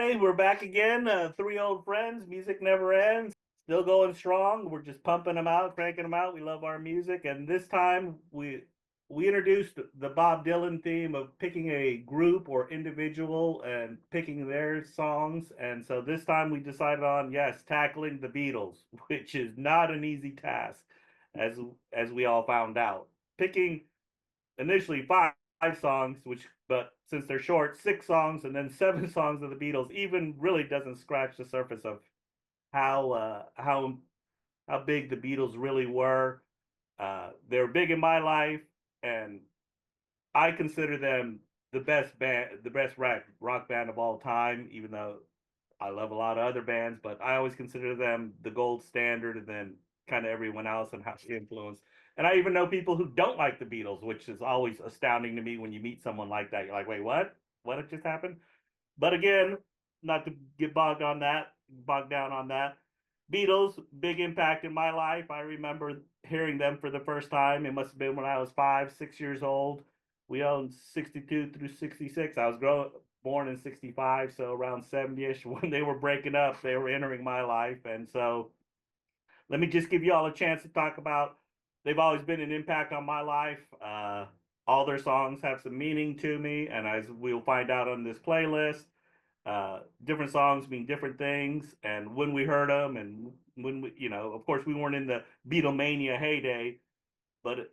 Hey, we're back again. Three old friends. Music never ends. Still going strong. We're just pumping them out, cranking them out. We love our music, and this time we introduced the Bob Dylan theme of picking a group or individual and picking their songs. And so this time we decided on yes, tackling the Beatles, which is not an easy task, as as we all found out. Picking initially five songs, which but since they're short, six songs and then seven songs of the Beatles even really doesn't scratch the surface of how uh, how how big the Beatles really were. They were big in my life, and I consider them the best rock band of all time. Even though I love a lot of other bands, but I always consider them the gold standard, and then kind of everyone else and how she influenced. And I even know people who don't like the Beatles, which is always astounding to me when you meet someone like that. You're like, wait, what? What just happened? But again, not to get bogged down on that. Beatles, big impact in my life. I remember hearing them for the first time. It must have been when I was 5, 6 years old. We owned 62 through 66. I was born in 65, so around 70ish. When they were breaking up, they were entering my life. And so let me just give you all a chance to talk about. They've always been an impact on my life. All their songs have some meaning to me, and as we'll find out on this playlist, different songs mean different things. And when we heard them, and when we, of course, we weren't in the Beatlemania heyday, but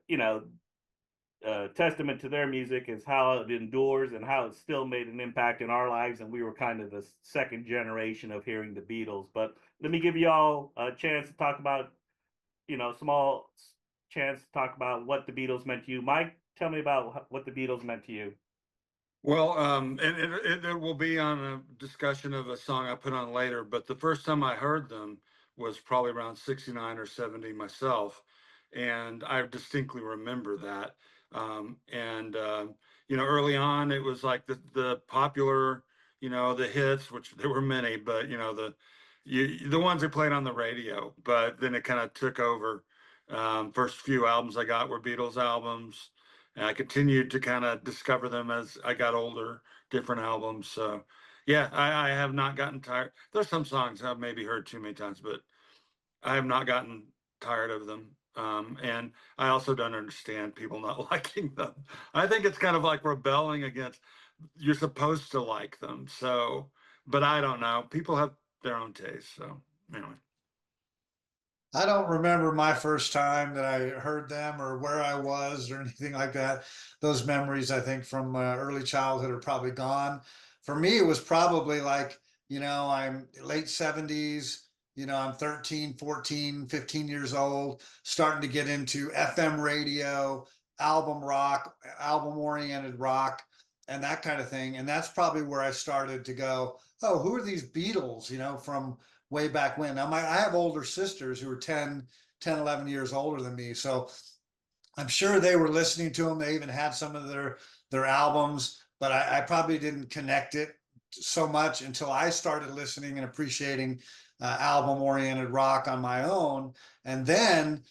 testament to their music is how it endures and how it still made an impact in our lives. And we were kind of the second generation of hearing the Beatles. But let me give you all a chance to talk about, small chance to talk about what the Beatles meant to you. Mike, tell me about what the Beatles meant to you. Well, and it will be on a discussion of a song I put on later, but the first time I heard them was probably around 69 or 70 myself. And I distinctly remember that. And, early on, it was like the popular, the hits, which there were many, but, the ones they played on the radio. But then it kind of took over. First few albums I got were Beatles albums, and I continued to kind of discover them as I got older, different albums. So yeah, I have not gotten tired. There's some songs I've maybe heard too many times, but I have not gotten tired of them. And I also don't understand people not liking them. I think it's kind of like rebelling against, you're supposed to like them. So, but I don't know. People have their own taste. So anyway. I don't remember my first time that I heard them or where I was or anything like that. Those memories, I think, from early childhood are probably gone. For me, it was probably like, I'm late 70s, I'm 13, 14, 15 years old, starting to get into FM radio, album rock, album oriented rock, and that kind of thing. And that's probably where I started to go, oh, who are these Beatles, from way back when. Now, I have older sisters who are 11 years older than me. So I'm sure they were listening to them. They even had some of their albums, but I probably didn't connect it so much until I started listening and appreciating album oriented rock on my own. And then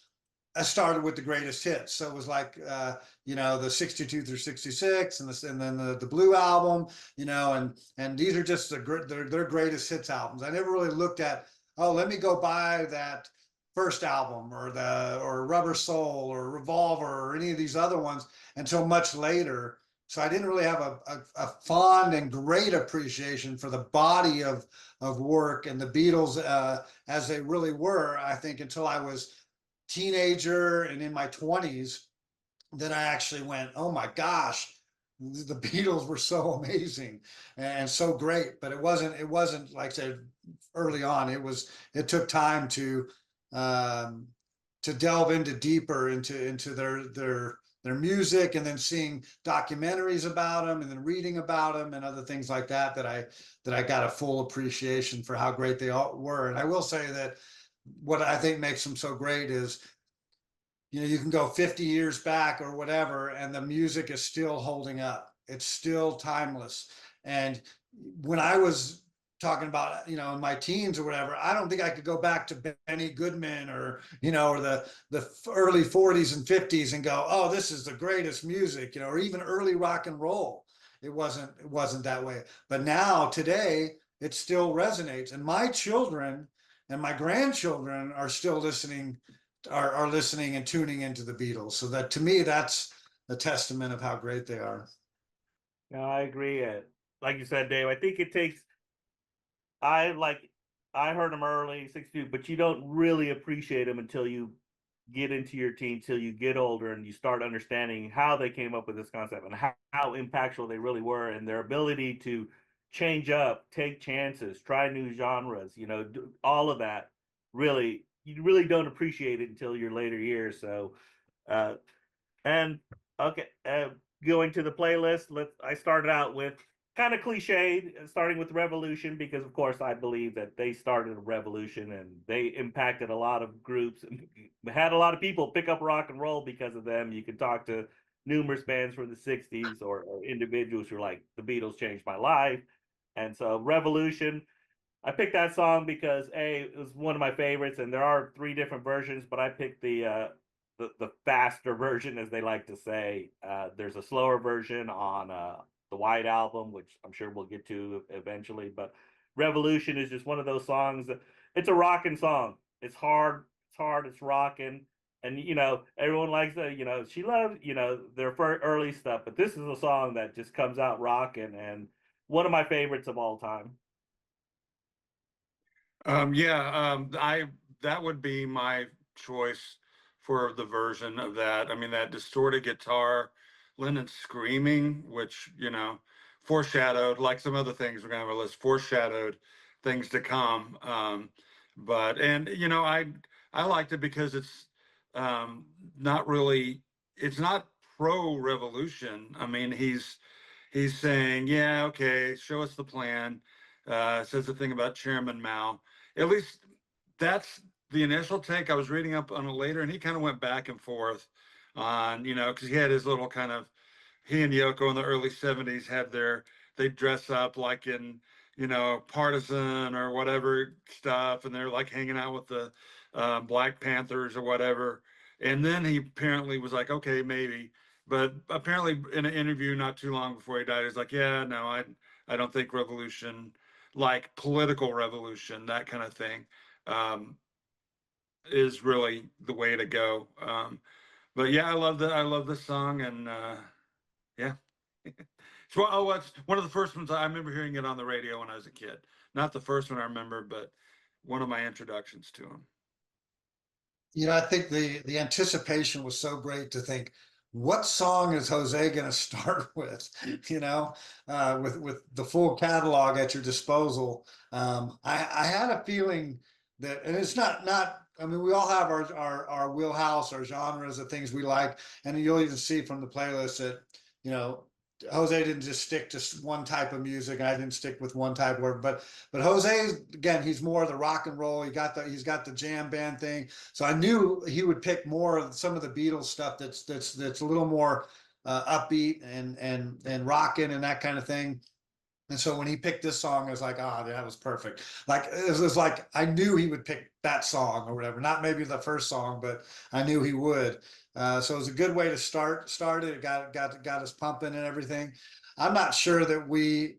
I started with the greatest hits. So it was like, the 62 through 66 and then the Blue album, and these are just their greatest hits albums. I never really looked at, oh, let me go buy that first album or Rubber Soul or Revolver or any of these other ones until much later. So I didn't really have a fond and great appreciation for the body of work and the Beatles as they really were, I think, until I was teenager and in my 20s. Then I actually went, oh my gosh, the Beatles were so amazing and so great. But it wasn't like I said early on. It took time um, to delve into deeper into their music, and then seeing documentaries about them and then reading about them and other things like that I got a full appreciation for how great they all were. And I will say that what I think makes them so great is, you can go 50 years back or whatever, and the music is still holding up. It's still timeless. And when I was talking about, in my teens or whatever, I don't think I could go back to Benny Goodman or the early 40s and 50s and go, oh, this is the greatest music, or even early rock and roll. It wasn't that way. But now today, it still resonates. And my children and my grandchildren are still listening, are listening and tuning into the Beatles. So that, to me, that's a testament of how great they are. No, I agree. Like you said, Dave, I think it takes. I like. I heard them early, 62, but you don't really appreciate them until you get into your teens, till you get older and you start understanding how they came up with this concept and how impactful they really were, and their ability to change up, take chances, try new genres, all of that. Really, you really don't appreciate it until your later years. So, uh, and okay, going to the playlist. I started out with kind of cliched, starting with Revolution, because of course I believe that they started a revolution and they impacted a lot of groups and had a lot of people pick up rock and roll because of them. You can talk to numerous bands from the '60s or individuals who are like, the Beatles changed my life, and so Revolution. I picked that song because it was one of my favorites, and there are 3 different versions, but I picked the faster version, as they like to say. There's a slower version on the White Album, which I'm sure we'll get to eventually. But Revolution is just one of those songs that it's a rocking song. It's hard, it's rocking, and everyone likes the she loves their early stuff, but this is a song that just comes out rocking and one of my favorites of all time. Yeah, I that would be my choice for the version of that. I mean, that distorted guitar, Lennon screaming, which foreshadowed, like some other things we're gonna have a list, foreshadowed things to come. But and I liked it because it's not really, it's not pro-revolution. I mean, he's saying, yeah, okay, show us the plan. Says the thing about Chairman Mao. At least that's the initial take. I was reading up on it later, and he kind of went back and forth on, because he had his little kind of, he and Yoko in the early '70s had they dress up like in, partisan or whatever stuff, and they're like hanging out with the Black Panthers or whatever. And then he apparently was like, okay, maybe. But apparently, in an interview not too long before he died, he's like, yeah, no, I don't think revolution, like political revolution, that kind of thing, um, is really the way to go. But yeah, I love this song, and yeah. So, it's one of the first ones I remember hearing it on the radio when I was a kid. Not the first one I remember, but one of my introductions to him. I think the anticipation was so great to think, what song is Jose going to start with? With the full catalog at your disposal. I had a feeling that, and it's not. I mean, we all have our wheelhouse, our genres, the things we like, and you'll even see from the playlist that you know Jose didn't just stick to one type of music. I didn't stick with one type of word, but Jose, again, he's more of the rock and roll. He's got the jam band thing. So I knew he would pick more of some of the Beatles stuff that's a little more upbeat and rocking and that kind of thing. And so when he picked this song, I was like, that was perfect. Like it was like I knew he would pick that song or whatever. Not maybe the first song, but I knew he would. So it was a good way to start it. It got us pumping and everything. I'm not sure that we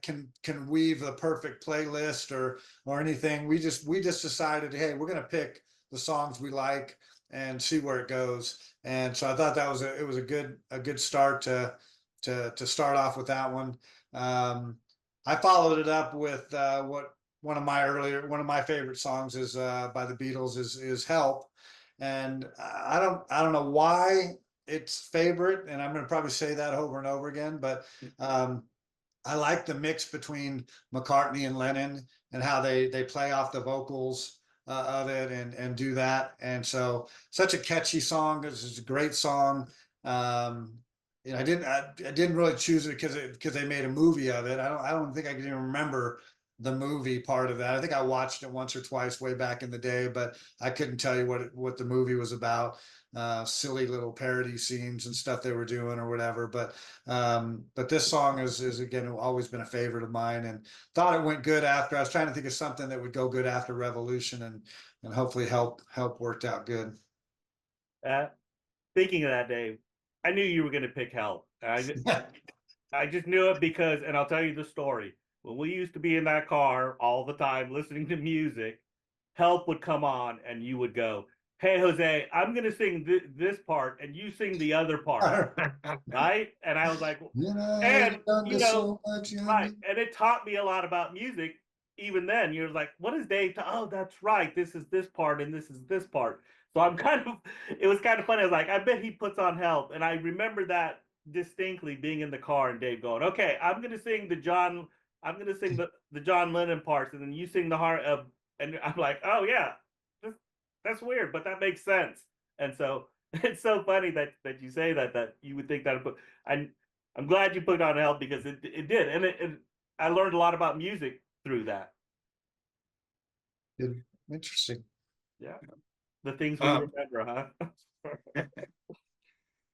can weave the perfect playlist or anything. We just decided, hey, we're gonna pick the songs we like and see where it goes. And so I thought it was a good start to start off with that one. I followed it up with what one of my favorite songs is by the Beatles is "Help," and I don't know why it's favorite, and I'm going to probably say that over and over again, but um, I like the mix between McCartney and Lennon and how they play off the vocals of it and do that. And so such a catchy song. This is a great song. Um, I didn't really choose it because they made a movie of it. I don't think I can even remember the movie part of that. I think I watched it once or twice way back in the day, but I couldn't tell you what the movie was about. Silly little parody scenes and stuff they were doing or whatever. But this song is again always been a favorite of mine, and thought it went good after. I was trying to think of something that would go good after Revolution, and hopefully help worked out good. Uh, Speaking of that, Dave, I knew you were going to pick Help. I just knew it because, and I'll tell you the story. when we used to be in that car all the time listening to music, Help would come on and you would go, "Hey Jose, I'm gonna sing this part and you sing the other part," right? And I was like, You know, and you've done you this know, so much, right? young. And it taught me a lot about music. Even then, you're like, "What is Dave? Oh, that's right. This is this part and this is this part." So I'm kind of, it was kind of funny. I was like, I bet he puts on Help, and I remember that distinctly being in the car and Dave going, "Okay, I'm gonna sing I'm gonna sing the John Lennon parts, and then you sing the heart of," and I'm like, "Oh yeah, that's weird, but that makes sense." And so it's so funny that you say that you would think that, but I'm glad you put on Help because it did, and I learned a lot about music through that. Interesting. Yeah, the things we Um, remember, huh?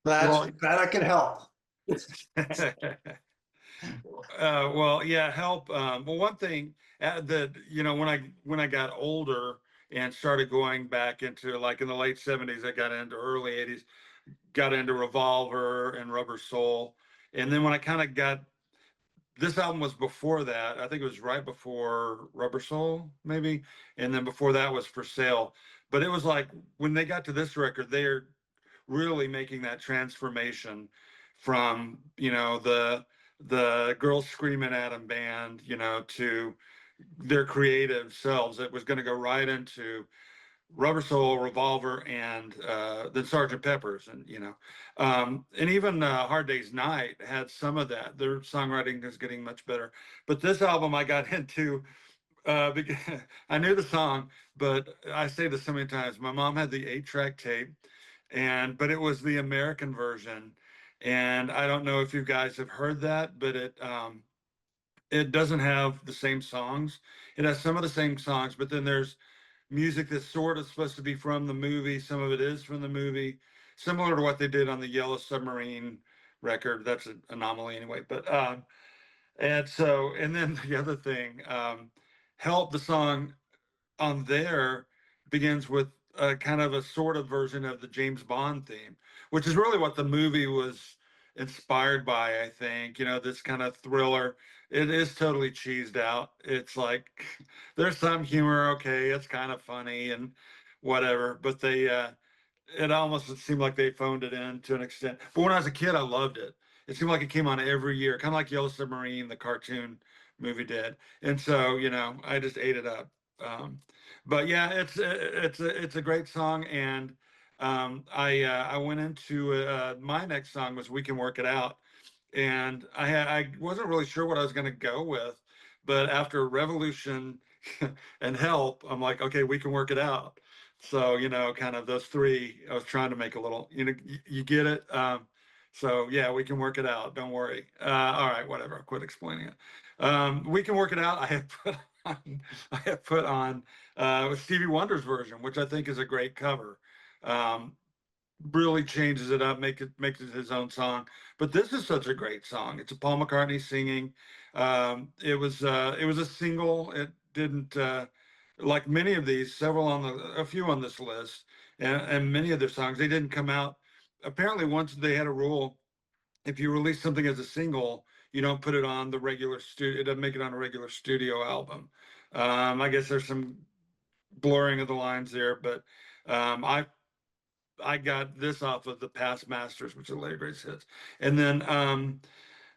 Glad, well, glad I could help. well, yeah, Help. Well, one thing that when I got older and started going back into like in the late '70s, I got into early '80s, got into Revolver and Rubber Soul, and then when I kind of got this album was before that. I think it was right before Rubber Soul, maybe, and then before that was For Sale. But it was like when they got to this record, they're really making that transformation from the girls screaming at them band, to their creative selves. It was going to go right into Rubber Soul, Revolver, and then Sergeant Pepper's, and even Hard Day's Night had some of that. Their songwriting is getting much better. But this album I got into because I knew the song, but I say this so many times. My mom had the 8-track tape, but it was the American version, and I don't know if you guys have heard that, but it doesn't have the same songs. It has some of the same songs, but then there's music that's sort of supposed to be from the movie. Some of it is from the movie, similar to what they did on the Yellow Submarine record. That's an anomaly anyway. And then the other thing, Help, the song on there begins with a kind of a sort of version of the James Bond theme, which is really what the movie was inspired by, I think. This kind of thriller. It is totally cheesed out. It's like there's some humor, okay, it's kind of funny and whatever, but it almost seemed like they phoned it in to an extent. But when I was a kid, I loved it. It seemed like it came on every year, kind of like Yellow Submarine, the cartoon movie did. And so, I just ate it up. Um, but yeah, it's a great song, and I went into my next song was "We Can Work It Out," and I wasn't really sure what I was going to go with, but after Revolution and Help, I'm like, okay, we can work it out. So kind of those three. I was trying to make a little, you get it. So yeah, we can work it out. Don't worry. All right, whatever. I'll quit explaining it. We can work it out. I have put on Stevie Wonder's version, which I think is a great cover. Um, really changes it up, makes it his own song. But this is such a great song. It's a Paul McCartney singing. It was a single. It didn't like many of these, a few on this list, and many of their songs they didn't come out. Apparently, once they had a rule, if you release something as a single, you don't put it on the regular studio. It doesn't make it on a regular studio album. I guess there's some blurring of the lines there, but I got this off of the Past Masters, which are later greatest hits. And then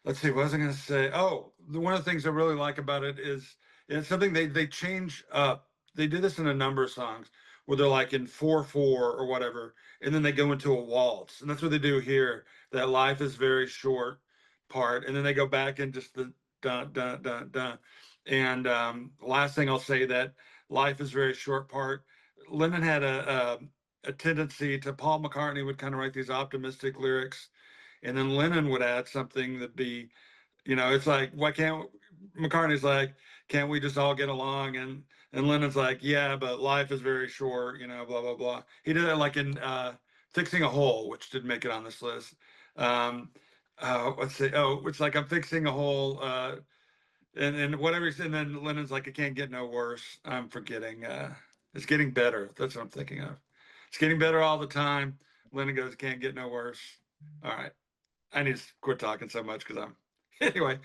let's see, what was I going to say? Oh, one of the things I really like about it is it's something they change up. They do this in a number of songs where they're like in 4/4 or whatever, and then they go into a waltz, and that's what they do here. That life is very short part, and then they go back in just the dun dun dun dun. And last thing I'll say that life is very short part. Lennon had a tendency to Paul McCartney would kind of write these optimistic lyrics, and then Lennon would add something that be, it's like, why can't McCartney's like, can't we just all get along? And Lennon's like, yeah, but life is very short, blah blah blah. He did it like in Fixing a Hole, which didn't make it on this list. Um, let's see. Oh, it's like I'm fixing a hole. And whatever and then Lennon's like, it can't get no worse. I'm forgetting. It's getting better. That's what I'm thinking of. It's getting better all the time. Lennon goes, can't get no worse. All right. I need to quit talking so much because I'm Anyway,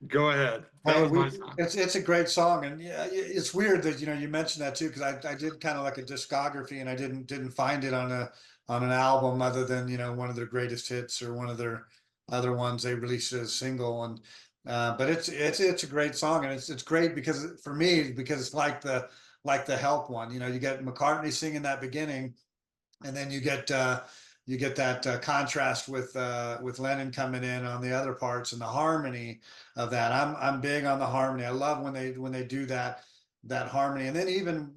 go ahead. That Hey, was my song. it's a great song, and yeah, it's weird that you mentioned that too, because I did kind of like a discography, and I didn't find it on an album other than one of their greatest hits or one of their other ones they released as a single, and but it's a great song, and it's great because for me because it's like the Help one, you get McCartney singing that beginning, and then you get that contrast with Lennon coming in on the other parts and the harmony of that. I'm big on the harmony. I love when they do that harmony. And then even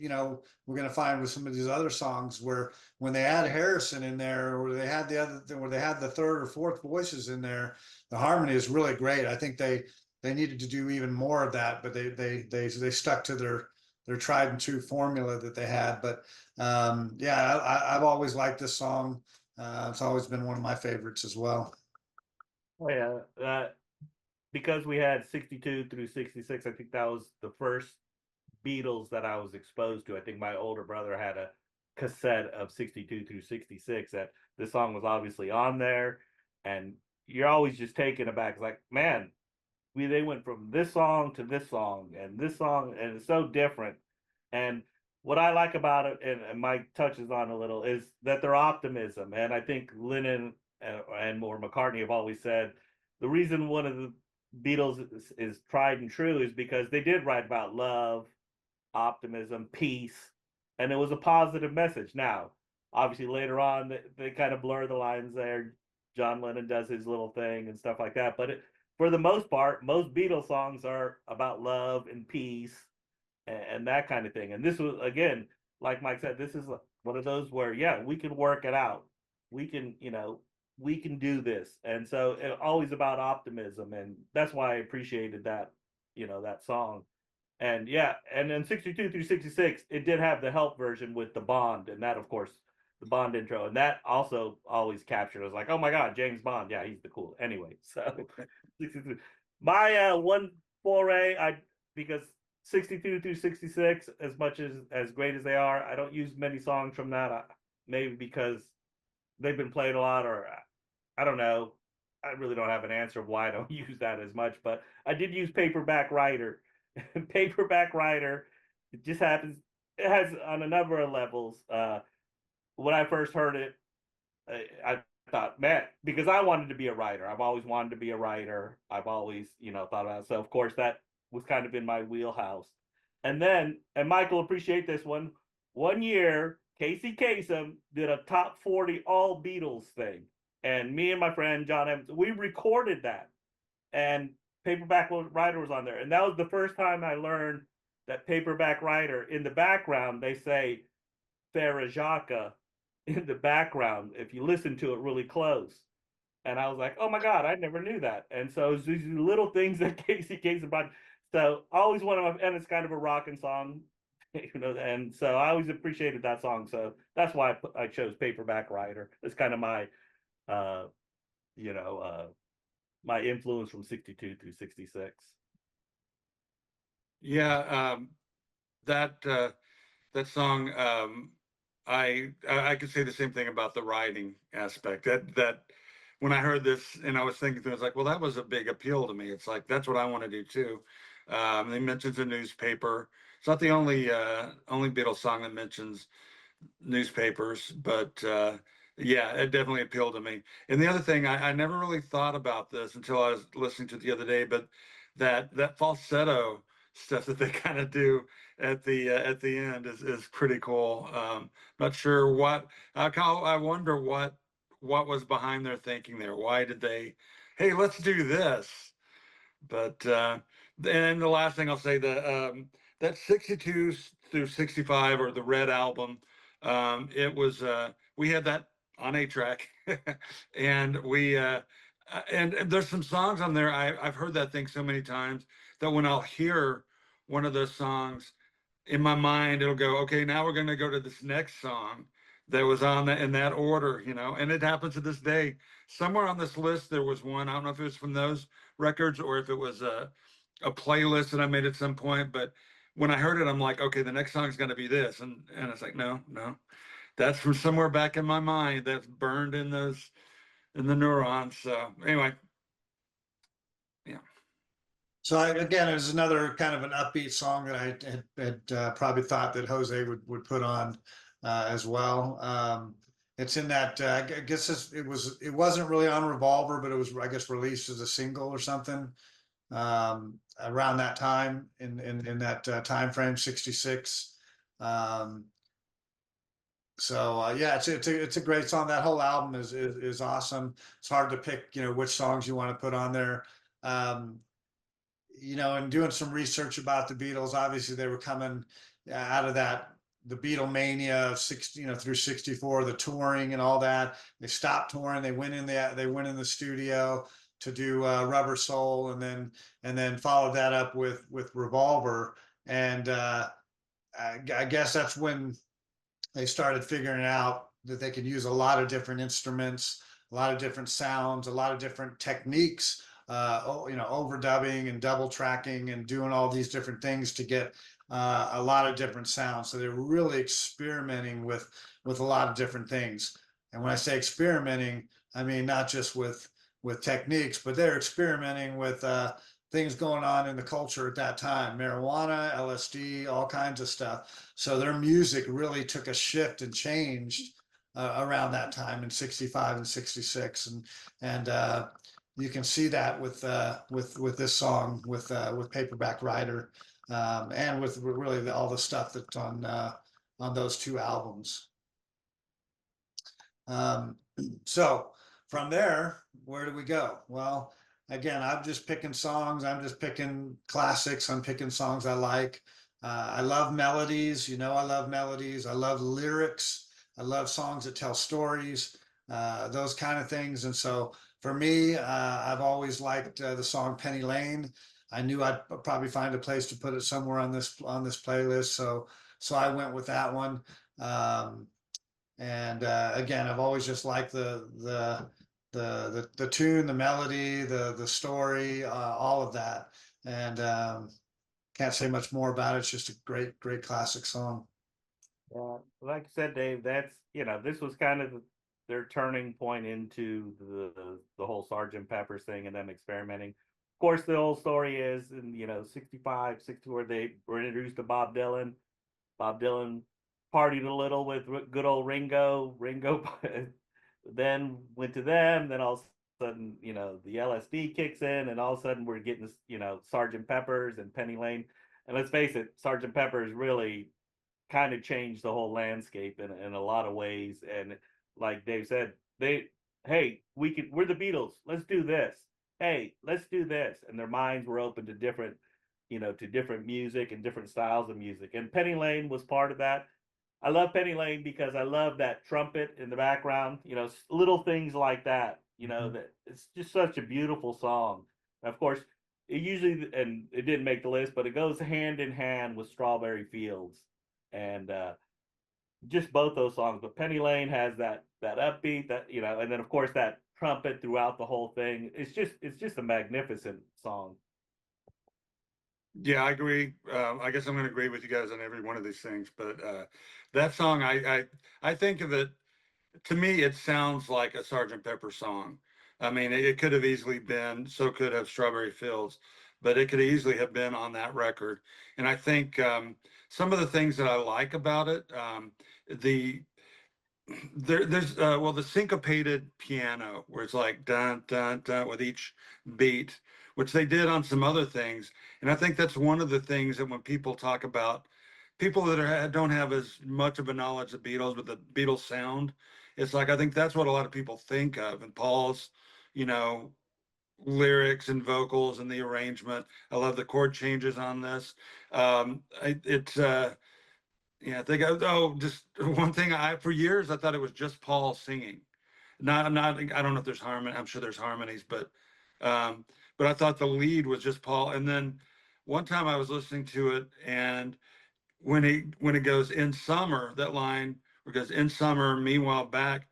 we're gonna find with some of these other songs where when they add Harrison in there, or they had where they had the third or fourth voices in there, the harmony is really great. I think they needed to do even more of that, but they stuck to their tried and true formula that they had. But yeah, I've always liked this song. It's always been one of my favorites as well. Oh yeah, because we had 62 through 66. I think that was the first Beatles that I was exposed to. I think my older brother had a cassette of 62 through 66 that this song was obviously on there, and you're always just taken aback. It's like, man, they went from this song to this song and this song, and it's so different. And what I like about it, and Mike touches on a little, is that their optimism. And I think Lennon and more McCartney have always said the reason one of the Beatles is tried and true is because they did write about love, optimism, peace, and it was a positive message. Now, obviously, later on, they kind of blur the lines there. John Lennon does his little thing and stuff like that, but for the most part, most Beatles songs are about love and peace and that kind of thing. And this was, again, like Mike said, this is one of those where, yeah, we can work it out. We can, we can do this. And so it always about optimism. And that's why I appreciated that, that song. And yeah, and then 62 through 66, it did have the Help version with the Bond, and that, of course, the Bond intro, and that also always captured. I was like, oh my God, James Bond, yeah, he's the cool. Anyway, so 63. My one foray, because 62 through 66, as much as great as they are, I don't use many songs from that. Maybe because they've been played a lot, or I don't know. I really don't have an answer of why I don't use that as much, but I did use Paperback Writer. Paperback Writer, it just happens. It has on a number of levels. When I first heard it, I thought, man, because I wanted to be a writer. I've always wanted to be a writer. I've always, thought about it. So of course that was kind of in my wheelhouse. And then, and Michael appreciate this one. One year, Casey Kasem did a top 40 all Beatles thing. And me and my friend John Evans, we recorded that. And Paperback Writer was on there. And that was the first time I learned that Paperback Writer, in the background, they say Farajaka in the background if you listen to it really close. And I was like, oh my God, I never knew that. And so it's these little things that Casey Kasem brought. So always one of my, and it's kind of a rocking song, and so I always appreciated that song. So that's why I chose Paperback Writer. It's kind of my, uh, you know, uh, my influence from 62 through 66. Yeah, that song, I could say the same thing about the writing aspect. That when I heard this and I was thinking through, I was like, well, that was a big appeal to me. It's like that's what I want to do too. They mentions a newspaper. It's not the only Beatles song that mentions newspapers, but yeah, it definitely appealed to me. And the other thing, I never really thought about this until I was listening to it the other day, but that falsetto stuff that they kind of do at the end is pretty cool. Not sure what I wonder what was behind their thinking there. Why did they, hey, let's do this? But and the last thing I'll say, that 62 through 65, or the Red album, it was we had that on 8-track, and and there's some songs on there. I've heard that thing so many times that when I'll hear one of those songs in my mind, it'll go, okay, now we're going to go to this next song that was on in that order, and it happens to this day. Somewhere on this list, there was one. I don't know if it was from those records or if it was a playlist that I made at some point. But when I heard it, I'm like, okay, the next song is going to be this. And it's like, no, that's from somewhere back in my mind that's burned in the neurons. So anyway, yeah. So again, it was another kind of an upbeat song that I had probably thought that Jose would put on as well. It's in that I guess it wasn't really on Revolver, but it was, I guess, released as a single or something around that time in that time frame, 66. Um, yeah, it's a great song. That whole album is awesome. It's hard to pick, which songs you want to put on there. Um, and doing some research about the Beatles, obviously they were coming out of the Beatlemania of 60, through 64, the touring and all that. They stopped touring. They went in the studio to do Rubber Soul, and then followed that up with Revolver. And I guess that's when they started figuring out that they could use a lot of different instruments, a lot of different sounds, a lot of different techniques, overdubbing and double tracking and doing all these different things to get a lot of different sounds. So they're really experimenting with a lot of different things. And when I say experimenting, I mean not just with techniques, but they're experimenting with things going on in the culture at that time: marijuana, LSD, all kinds of stuff. So their music really took a shift and changed around that time in 65 and 66. And you can see that with this song, with Paperback Writer, and with really all the stuff that's on those two albums. Um, so from there, where do we go? Well, again, I'm just picking songs. I'm just picking classics. I'm picking songs I like. I love melodies. I love melodies. I love lyrics. I love songs that tell stories, those kind of things. And so for me, I've always liked the song Penny Lane. I knew I'd probably find a place to put it somewhere on this playlist. So I went with that one. And again, I've always just liked the tune, the melody, the story, all of that. And can't say much more about it. It's just a great classic song. Like I said, Dave, that's this was kind of their turning point into the whole Sergeant Pepper's thing and them experimenting. Of course, the whole story is in 65, 64, they were introduced to Bob Dylan. Bob Dylan partied a little with good old Ringo. Ringo then went to them. Then all of a sudden, the LSD kicks in, and all of a sudden we're getting this, Sergeant Pepper's and Penny Lane. And let's face it, Sergeant Pepper's really kind of changed the whole landscape in a lot of ways. And like Dave said, hey, we're the Beatles. Let's do this. Hey, let's do this. And their minds were open to different music and different styles of music. And Penny Lane was part of that. I love Penny Lane because I love that trumpet in the background, little things like that, that it's just such a beautiful song. Of course, and it didn't make the list, but it goes hand in hand with Strawberry Fields. And just both those songs. But Penny Lane has that upbeat, and then of course that trumpet throughout the whole thing. It's just a magnificent song. Yeah, I agree. I guess I'm going to agree with you guys on every one of these things, but that song, I think of it, to me, it sounds like a Sergeant Pepper song. I mean, it could have easily been, so could have Strawberry Fields, but it could easily have been on that record. And I think some of the things that I like about it, the there's the syncopated piano where it's like dun dun dun with each beat, which they did on some other things. And I think that's one of the things that when people talk about people that don't have as much of a knowledge of Beatles, but the Beatles sound, it's like I think that's what a lot of people think of. And Paul's, you know, lyrics and vocals and the arrangement. I love the chord changes on this. It's yeah, they go. Oh, just one thing. For years I thought it was just Paul singing. Not. I don't know if there's harmony. I'm sure there's harmonies, um, but I thought the lead was just Paul. And then one time I was listening to it, and when it goes in summer, that line where it goes in summer, meanwhile back,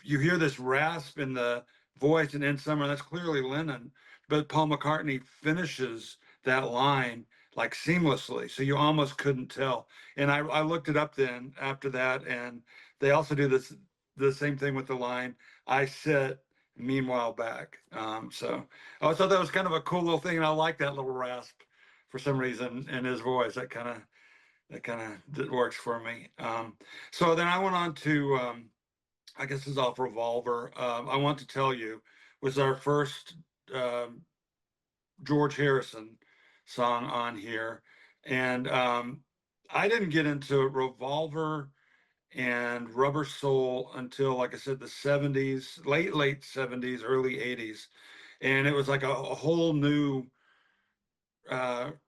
you hear this rasp in the voice, and in summer, that's clearly Lennon, but Paul McCartney finishes that line like seamlessly, so you almost couldn't tell. And I looked it up then after that, and they also do the same thing with the line, I sit Meanwhile back. So I always thought that was kind of a cool little thing, and I like that little rasp for some reason in his voice. That works for me. So then I went on to I guess it's off Revolver. I Want to Tell You was our first um, George Harrison song on here, and I didn't get into Revolver and Rubber Soul until, like I said, the 70s, late 70s, early 80s. And it was like a whole new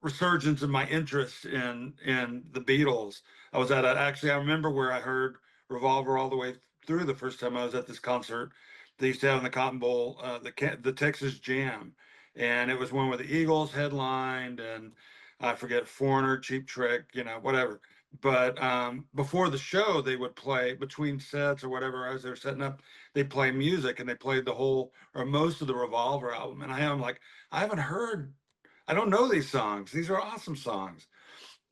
resurgence in my interest in the Beatles. I was at actually, I remember where I heard Revolver all the way through the first time I was at this concert they used to have in the Cotton Bowl, the Texas Jam, and it was one where the Eagles headlined, and I forget Foreigner, Cheap Trick, whatever. But before the show, they would play between sets or whatever as they're setting up. They play music, and they played the whole or most of the Revolver album. And I'm like, I haven't heard I don't know these songs. These are awesome songs.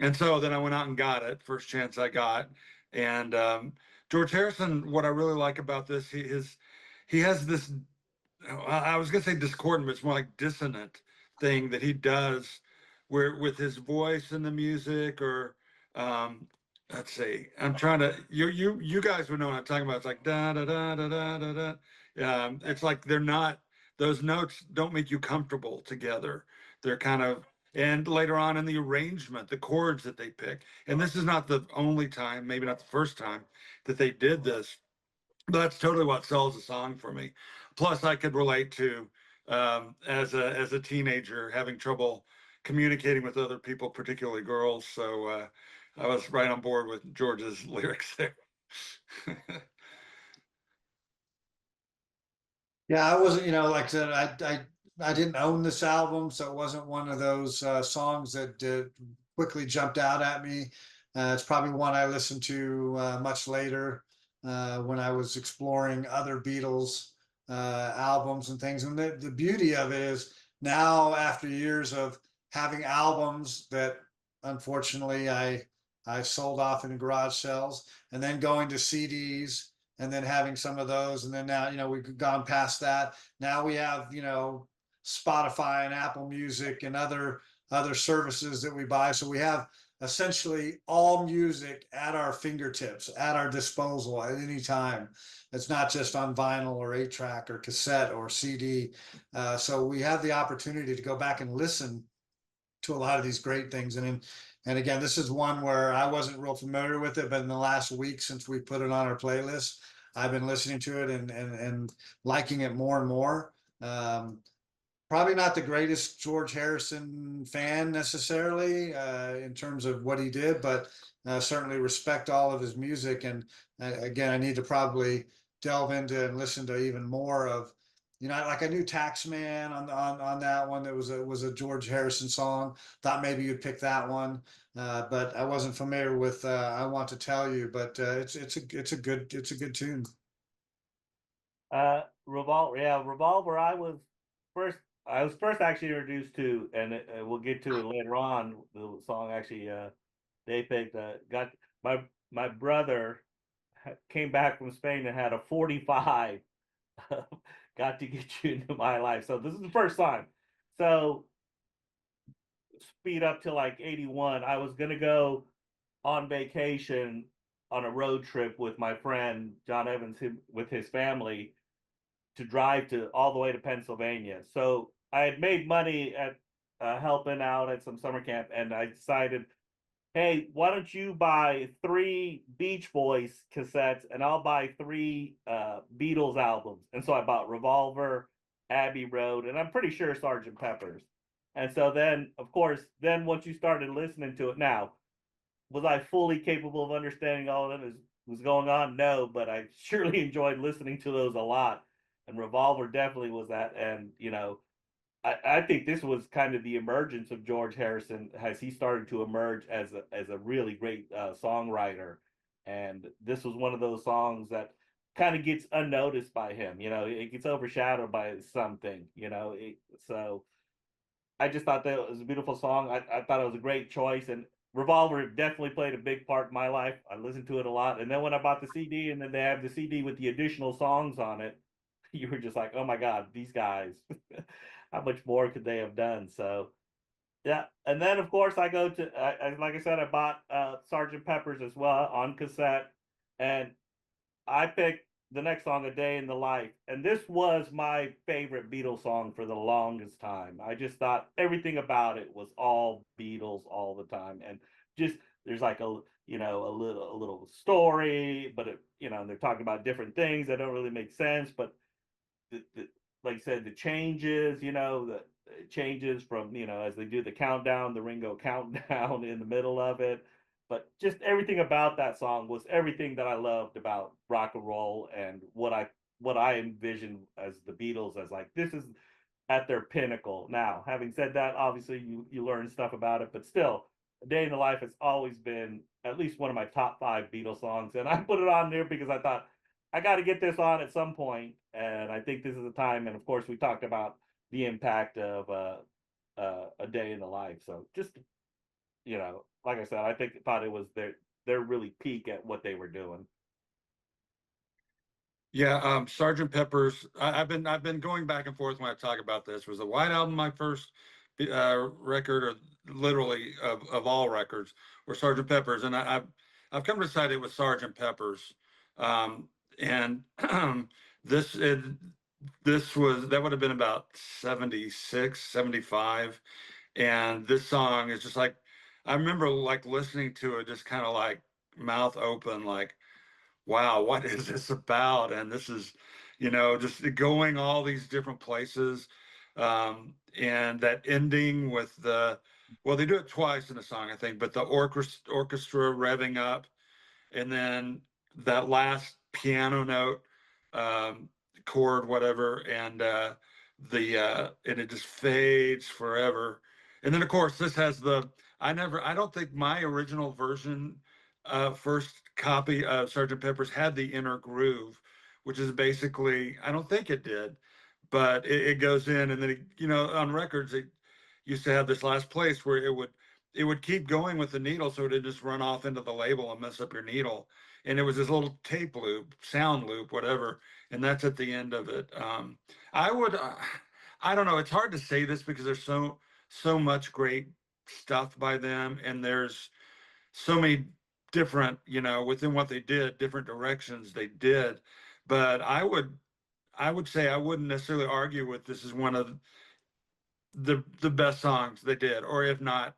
And so then I went out and got it, first chance I got. And George Harrison, what I really like about this, he has this, I was gonna say discordant, but it's more like dissonant thing that he does where with his voice and the music or um let's see, I'm trying to you guys would know what I'm talking about. It's like da da da da da da da. It's like they're not those notes don't make you comfortable together. They're kind of and later on in the arrangement, the chords that they pick. And this is not the only time, maybe not the first time that they did this, but that's totally what sells a song for me. Plus, I could relate to as a teenager having trouble communicating with other people, particularly girls. So I was right on board with George's lyrics there. Yeah, I wasn't, like I said, I didn't own this album, so it wasn't one of those songs that quickly jumped out at me. It's probably one I listened to much later when I was exploring other Beatles albums and things. And the beauty of it is now, after years of having albums that unfortunately I sold off in garage sales, and then going to CDs and then having some of those, and then now we've gone past that. Now we have Spotify and Apple Music and other services that we buy, so we have essentially all music at our fingertips, at our disposal at any time. It's not just on vinyl or 8-track or cassette or CD. So we have the opportunity to go back and listen to a lot of these great things. And again, this is one where I wasn't real familiar with it, but in the last week since we put it on our playlist, I've been listening to it and liking it more and more. Probably not the greatest George Harrison fan necessarily in terms of what he did, but certainly respect all of his music. And again, I need to probably delve into and listen to even more of, like I knew Taxman on that one. That was a George Harrison song. Thought maybe you'd pick that one, but I wasn't familiar with I Want to Tell You. But it's a good tune. Revolver, yeah, Revolver. First, I was first actually introduced to, and we'll get to it later on. The song actually, they picked. Got my brother came back from Spain and had a 45. Got to get you into my life. So this is the first time. So speed up to like 81. I was gonna go on vacation on a road trip with my friend John Evans with his family to drive to all the way to Pennsylvania. So I had made money at helping out at some summer camp, and I decided, hey, why don't you buy 3 Beach Boys cassettes, and I'll buy 3 Beatles albums. And so I bought Revolver, Abbey Road, and I'm pretty sure Sergeant Pepper's. And so then, of course, then once you started listening to it, now was I fully capable of understanding all of it was going on? No, but I surely enjoyed listening to those a lot. And Revolver definitely was that. And I think this was kind of the emergence of George Harrison as he started to emerge as a really great songwriter. And this was one of those songs that kind of gets unnoticed by him. It gets overshadowed by something. So I just thought that it was a beautiful song. I thought it was a great choice, and Revolver definitely played a big part in my life. I listened to it a lot, and then when I bought the CD, and then they have the CD with the additional songs on it, you were just like, oh my God, these guys, how much more could they have done? So yeah, and then of course I go to like I said, I bought Sergeant Pepper's as well on cassette, and I picked the next song, "A Day in the Life," and this was my favorite Beatles song for the longest time. I just thought everything about it was all Beatles all the time, and just there's like a a little story, but they're talking about different things that don't really make sense, but the like I said, the changes, the changes from as they do the countdown, the Ringo countdown in the middle of it, but just everything about that song was everything that I loved about rock and roll and what I envisioned as the Beatles as like this is at their pinnacle. Now, having said that, obviously you learn stuff about it, but still, "A Day in the Life" has always been at least one of my top five Beatles songs, and I put it on there because I thought I got to get this on at some point, and I think this is the time. And of course, we talked about the impact of "A Day in the Life." So just like I said, I thought it was their really peak at what they were doing. Yeah, Sergeant Pepper's. I've been going back and forth when I talk about this. Was the White Album my first record, or literally of all records, or Sergeant Pepper's? And I've come to decide it was Sergeant Pepper's. And this it, this was that would have been about 76, 75, and this song is just like I remember like listening to it, just kind of like mouth open, like wow, what is this about? And this is, just going all these different places. And that ending with well, they do it twice in the song, I think, but the orchestra revving up, and then that last piano note, um, chord, whatever, and it just fades forever. And then of course this has I don't think my original version, first copy of Sergeant Pepper's had the inner groove, which is basically, I don't think it did, but it goes in, and then on records it used to have this last place where it would keep going with the needle, so it would just run off into the label and mess up your needle. And it was this little tape loop, sound loop, whatever, and that's at the end of it. I would, I don't know. It's hard to say this because there's so much great stuff by them, and there's so many different, within what they did, different directions they did. But I would say I wouldn't necessarily argue with this is one of the best songs they did, or if not,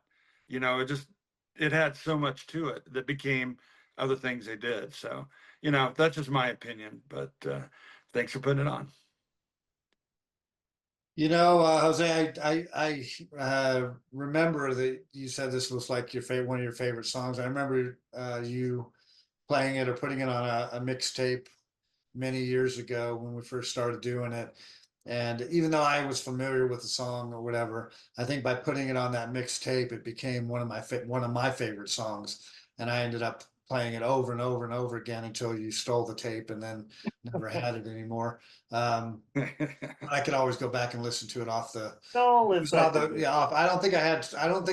it had so much to it that became other things they did. So, that's just my opinion, but thanks for putting it on. Jose, I remember that you said this was like your favorite, one of your favorite songs. I remember you playing it or putting it on a mixtape many years ago when we first started doing it. And even though I was familiar with the song or whatever, I think by putting it on that mixtape, it became one of my favorite songs. And I ended up playing it over and over and over again until you stole the tape and then never had it anymore. I could always go back and listen to it off the Soul it is was off such a the good yeah song. off. I don't think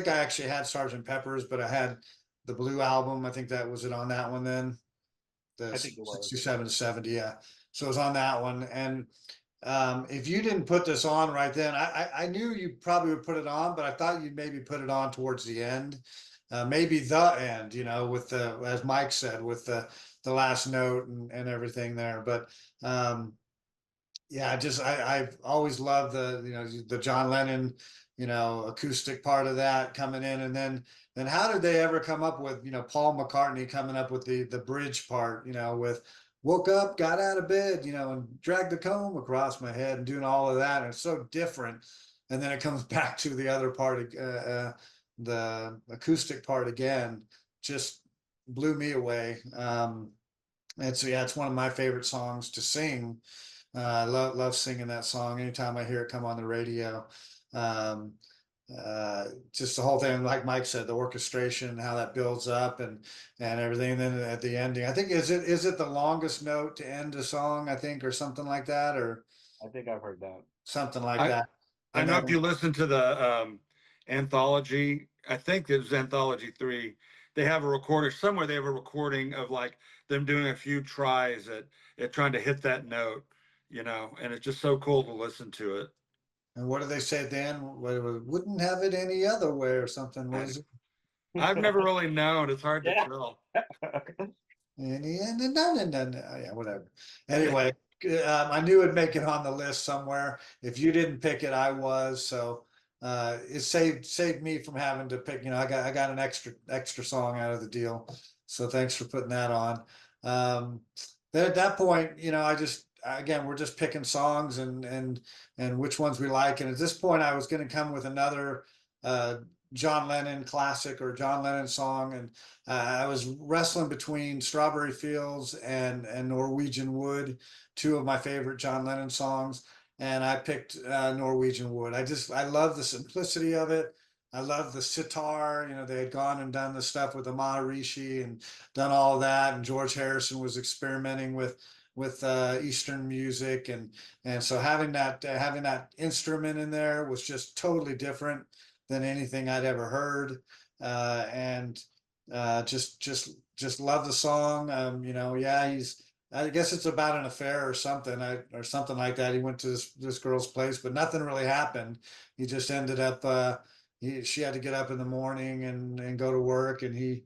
I actually had Sergeant Pepper's, but I had the Blue Album. I think that was it on that one then. The I think it was. 67 to 70, yeah. So it was on that one. And if you didn't put this on right then, I knew you probably would put it on, but I thought you'd maybe put it on towards the end. Maybe the end, with the, as Mike said, with the last note and everything there. But yeah, I've always loved the John Lennon, acoustic part of that coming in, and then how did they ever come up with Paul McCartney coming up with the bridge part, with woke up, got out of bed, and dragged the comb across my head and doing all of that, and it's so different, and then it comes back to the other part, the acoustic part again, just blew me away. And so yeah, it's one of my favorite songs to sing. I love singing that song anytime I hear it come on the radio. Um, just the whole thing, like Mike said, the orchestration, how that builds up and everything. And then at the ending, I think is it the longest note to end a song? I think, or something like that, or I think I've heard that. something like I that. I And know if then you listen to the anthology, I think it was anthology 3. They have a recording somewhere. They have a recording of like them doing a few tries at trying to hit that note, and it's just so cool to listen to it. And what do they say, Dan? Wouldn't have it any other way or something, was it? I've never really known. It's hard to Yeah. tell. Yeah, whatever. Anyway, I knew it'd make it on the list somewhere. If you didn't pick it, I was. So it saved me from having to pick. I got an extra song out of the deal. So thanks for putting that on. Um, then at that point, I just again we're just picking songs and which ones we like. And at this point, I was going to come with another John Lennon classic or John Lennon song, and I was wrestling between Strawberry Fields and Norwegian Wood, two of my favorite John Lennon songs, and I picked Norwegian Wood. I love the simplicity of it. I love the sitar. They had gone and done the stuff with the Maharishi and done all that, and George Harrison was experimenting with Eastern music, and so having that instrument in there was just totally different than anything I'd ever heard, and just love the song. Yeah, I guess it's about an affair or something, or something like that. He went to this girl's place, but nothing really happened. He just ended up. She had to get up in the morning and go to work, and he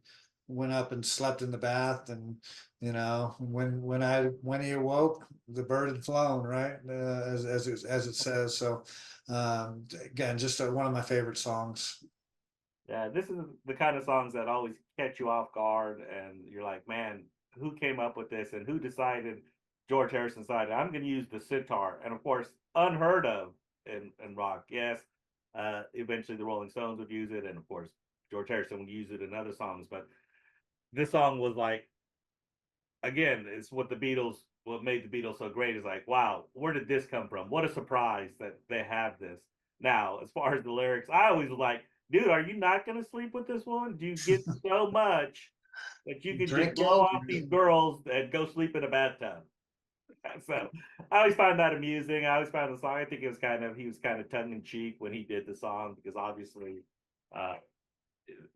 went up and slept in the bath. And when he awoke, the bird had flown, right, as it says. So again, just one of my favorite songs. Yeah, this is the kind of songs that always catch you off guard, and you're like, man, who came up with this, and who decided? George Harrison decided I'm going to use the sitar, and of course, unheard of in rock. Yes, eventually the Rolling Stones would use it, and of course, George Harrison would use it in other songs. But this song was like, again, it's what made the Beatles so great is like, wow, where did this come from? What a surprise that they have this. Now, as far as the lyrics, I always was like, dude, are you not going to sleep with this woman? Do you get so much that you can just blow Drinking. off these girls and go sleep in a bathtub? So I always find that amusing. I always found the song. I think he was kind of tongue in cheek when he did the song because obviously, uh,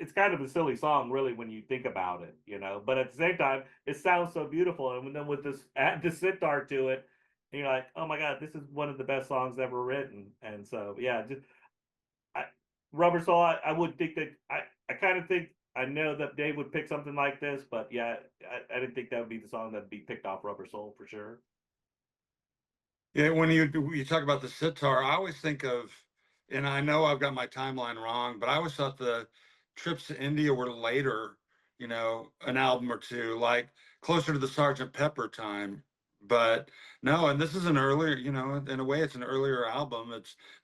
it's kind of a silly song, really, when you think about it. But at the same time, it sounds so beautiful, and then with this add the sitar to it, and you're like, oh my god, this is one of the best songs ever written. And so, yeah, just I, Rubber Soul. I would think that I kind of think I know that Dave would pick something like this, but yeah, I didn't think that would be the song that'd be picked off Rubber Soul for sure. Yeah, when you talk about the sitar, I always think of, and I know I've got my timeline wrong, but I always thought the trips to India were later, an album or two, like closer to the Sergeant Pepper time. But no, and this is an earlier, in a way, it's an earlier album.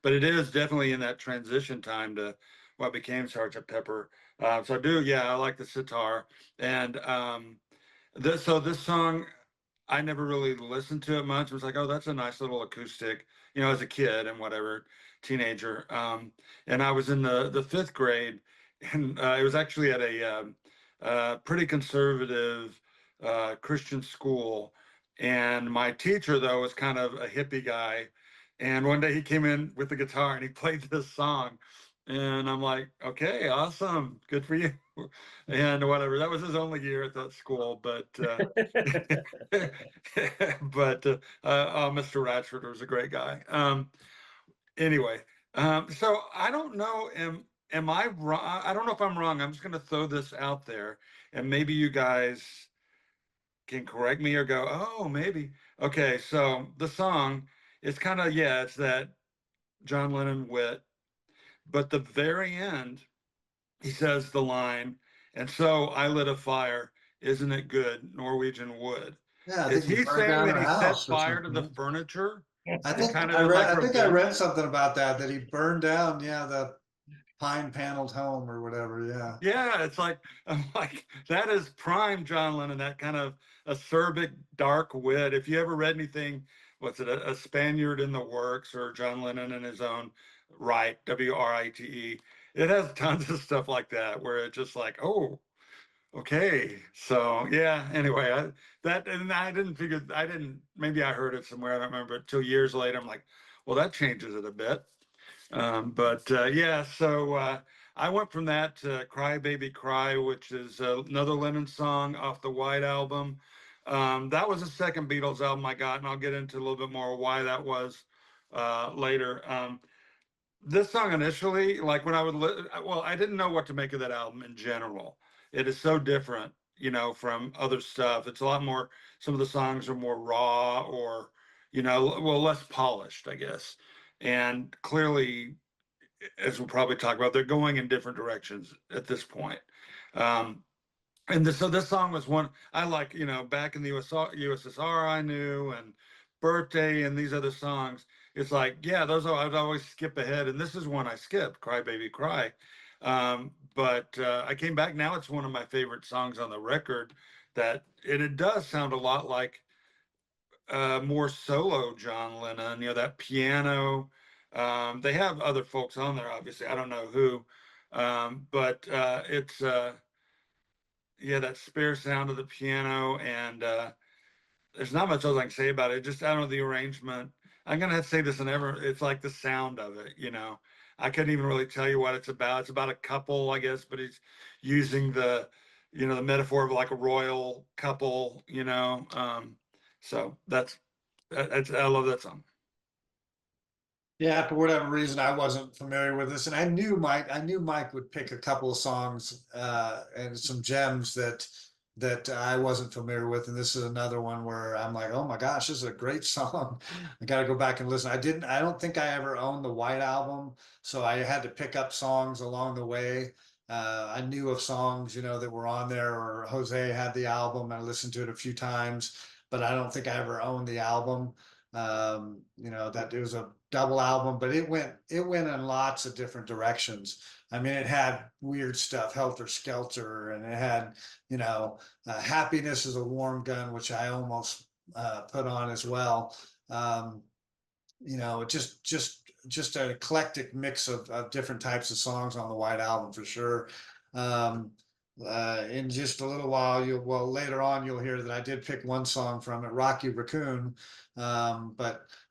But it is definitely in that transition time to what became Sergeant Pepper. So I do, yeah, I like the sitar, and so this song. I never really listened to it much. It was like, oh, that's a nice little acoustic, as a kid and whatever, teenager. And I was in the fifth grade, and it was actually at a pretty conservative Christian school. And my teacher, though, was kind of a hippie guy. And one day he came in with the guitar and he played this song. And I'm like, okay, awesome, good for you. And whatever. That was his only year at that school, but Mr. Ratchford was a great guy. Anyway, so I don't know. Am I wrong? I don't know if I'm wrong. I'm just going to throw this out there, and maybe you guys can correct me or go, oh, maybe. Okay, so the song is kind of, yeah, it's that John Lennon wit, but the very end, he says the line, and so I lit a fire. Isn't it good? Norwegian wood. Yeah, I Is think he he burned saying down that her he set house or fire to the something. furniture I and think kind I of read. like I think I read revenge? something about that he burned down. Yeah, the pine paneled home or whatever. Yeah. Yeah, it's like I'm like that is prime John Lennon, that kind of acerbic dark wit. If you ever read anything, what's it, a Spaniard in the Works or John Lennon in his own right, Write, it has tons of stuff like that where it's just like, oh, okay. So yeah, anyway, and I didn't, maybe I heard it somewhere, I don't remember it till years later. I'm like, well, that changes it a bit. But yeah, so I went from that to Cry Baby Cry, which is another Lennon song off the White Album. That was the second Beatles album I got, and I'll get into a little bit more why that was later. This song initially, like when I would, well, I didn't know what to make of that album in general. It is so different, you know, from other stuff. It's a lot more, some of the songs are more raw or, you know, well, less polished, I guess. And clearly, as we'll probably talk about, they're going in different directions at this point. Um, and so this song was one I like, you know, back in the USSR I knew, and Birthday and these other songs. It's like, yeah, those are, I'd always skip ahead, and this is one I skipped, Cry Baby Cry. But I came back now, it's one of my favorite songs on the record. That and it does sound a lot like more solo John Lennon, you know, that piano. They have other folks on there, obviously. I don't know who. But it's yeah, that spare sound of the piano, and there's not much else I can say about it. Just I don't know the arrangement. I'm gonna have to say this and ever. It's like the sound of it, you know. I couldn't even really tell you what it's about. It's about a couple, I guess, but he's using the, you know, the metaphor of like a royal couple, you know. So that's I love that song. Yeah, for whatever reason, I wasn't familiar with this, and I knew Mike would pick a couple of songs and some gems that I wasn't familiar with, and this is another one where I'm like, oh my gosh, this is a great song. I got to go back and listen. I don't think I ever owned the White Album, so I had to pick up songs along the way. I knew of songs, you know, that were on there, or Jose had the album. I listened to it a few times, but I don't think I ever owned the album. You know, that it was a double album, but it went in lots of different directions. I mean, it had weird stuff, Helter Skelter, and it had, you know, Happiness is a Warm Gun, which I almost put on as well. Um, you know, just an eclectic mix of different types of songs on the White Album for sure. Um, in just a little while, well, later on you'll hear that I did pick one song from it, Rocky Raccoon.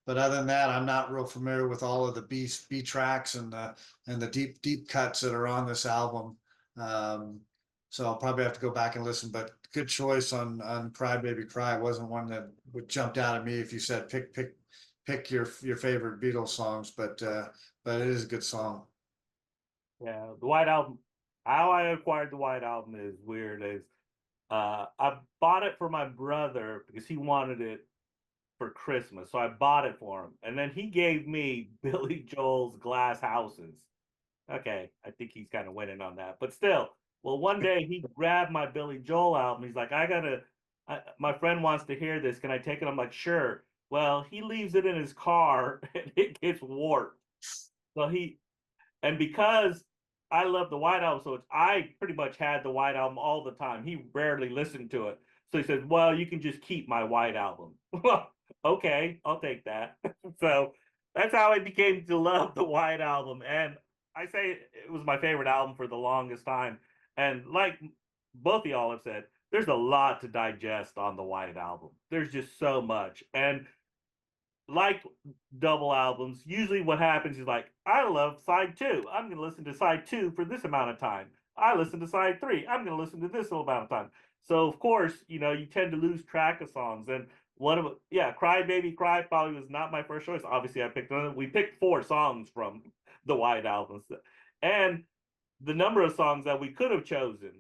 But other than that, I'm not real familiar with all of the B tracks and the deep cuts that are on this album. Um, so I'll probably have to go back and listen. But good choice on Cry Baby Cry. It wasn't one that would jumped out at me if you said pick your favorite Beatles songs, but it is a good song. Yeah, the White Album. How I acquired the White Album is weird. Is I bought it for my brother because he wanted it for Christmas, so I bought it for him, and then he gave me Billy Joel's Glass Houses. Okay, I think he's kind of winning on that, but still. Well, one day he grabbed my Billy Joel album. He's like, my friend wants to hear this. Can I take it? I'm like, sure. Well, he leaves it in his car and it gets warped. So and because I love the White Album so much, I pretty much had the White Album all the time. He rarely listened to it. So he says, well, you can just keep my White Album. Well, okay, I'll take that. So that's how I became to love the White Album. And I say it was my favorite album for the longest time. And like both of y'all have said, there's a lot to digest on the White Album. There's just so much. And like double albums, usually what happens is like, I love side two. I'm going to listen to side two for this amount of time. I listen to side three. I'm going to listen to this amount of time. So of course, you know, you tend to lose track of songs. And one of yeah, Cry Baby Cry probably was not my first choice. Obviously, I picked another. We picked 4 songs from the White Albums, and the number of songs that we could have chosen,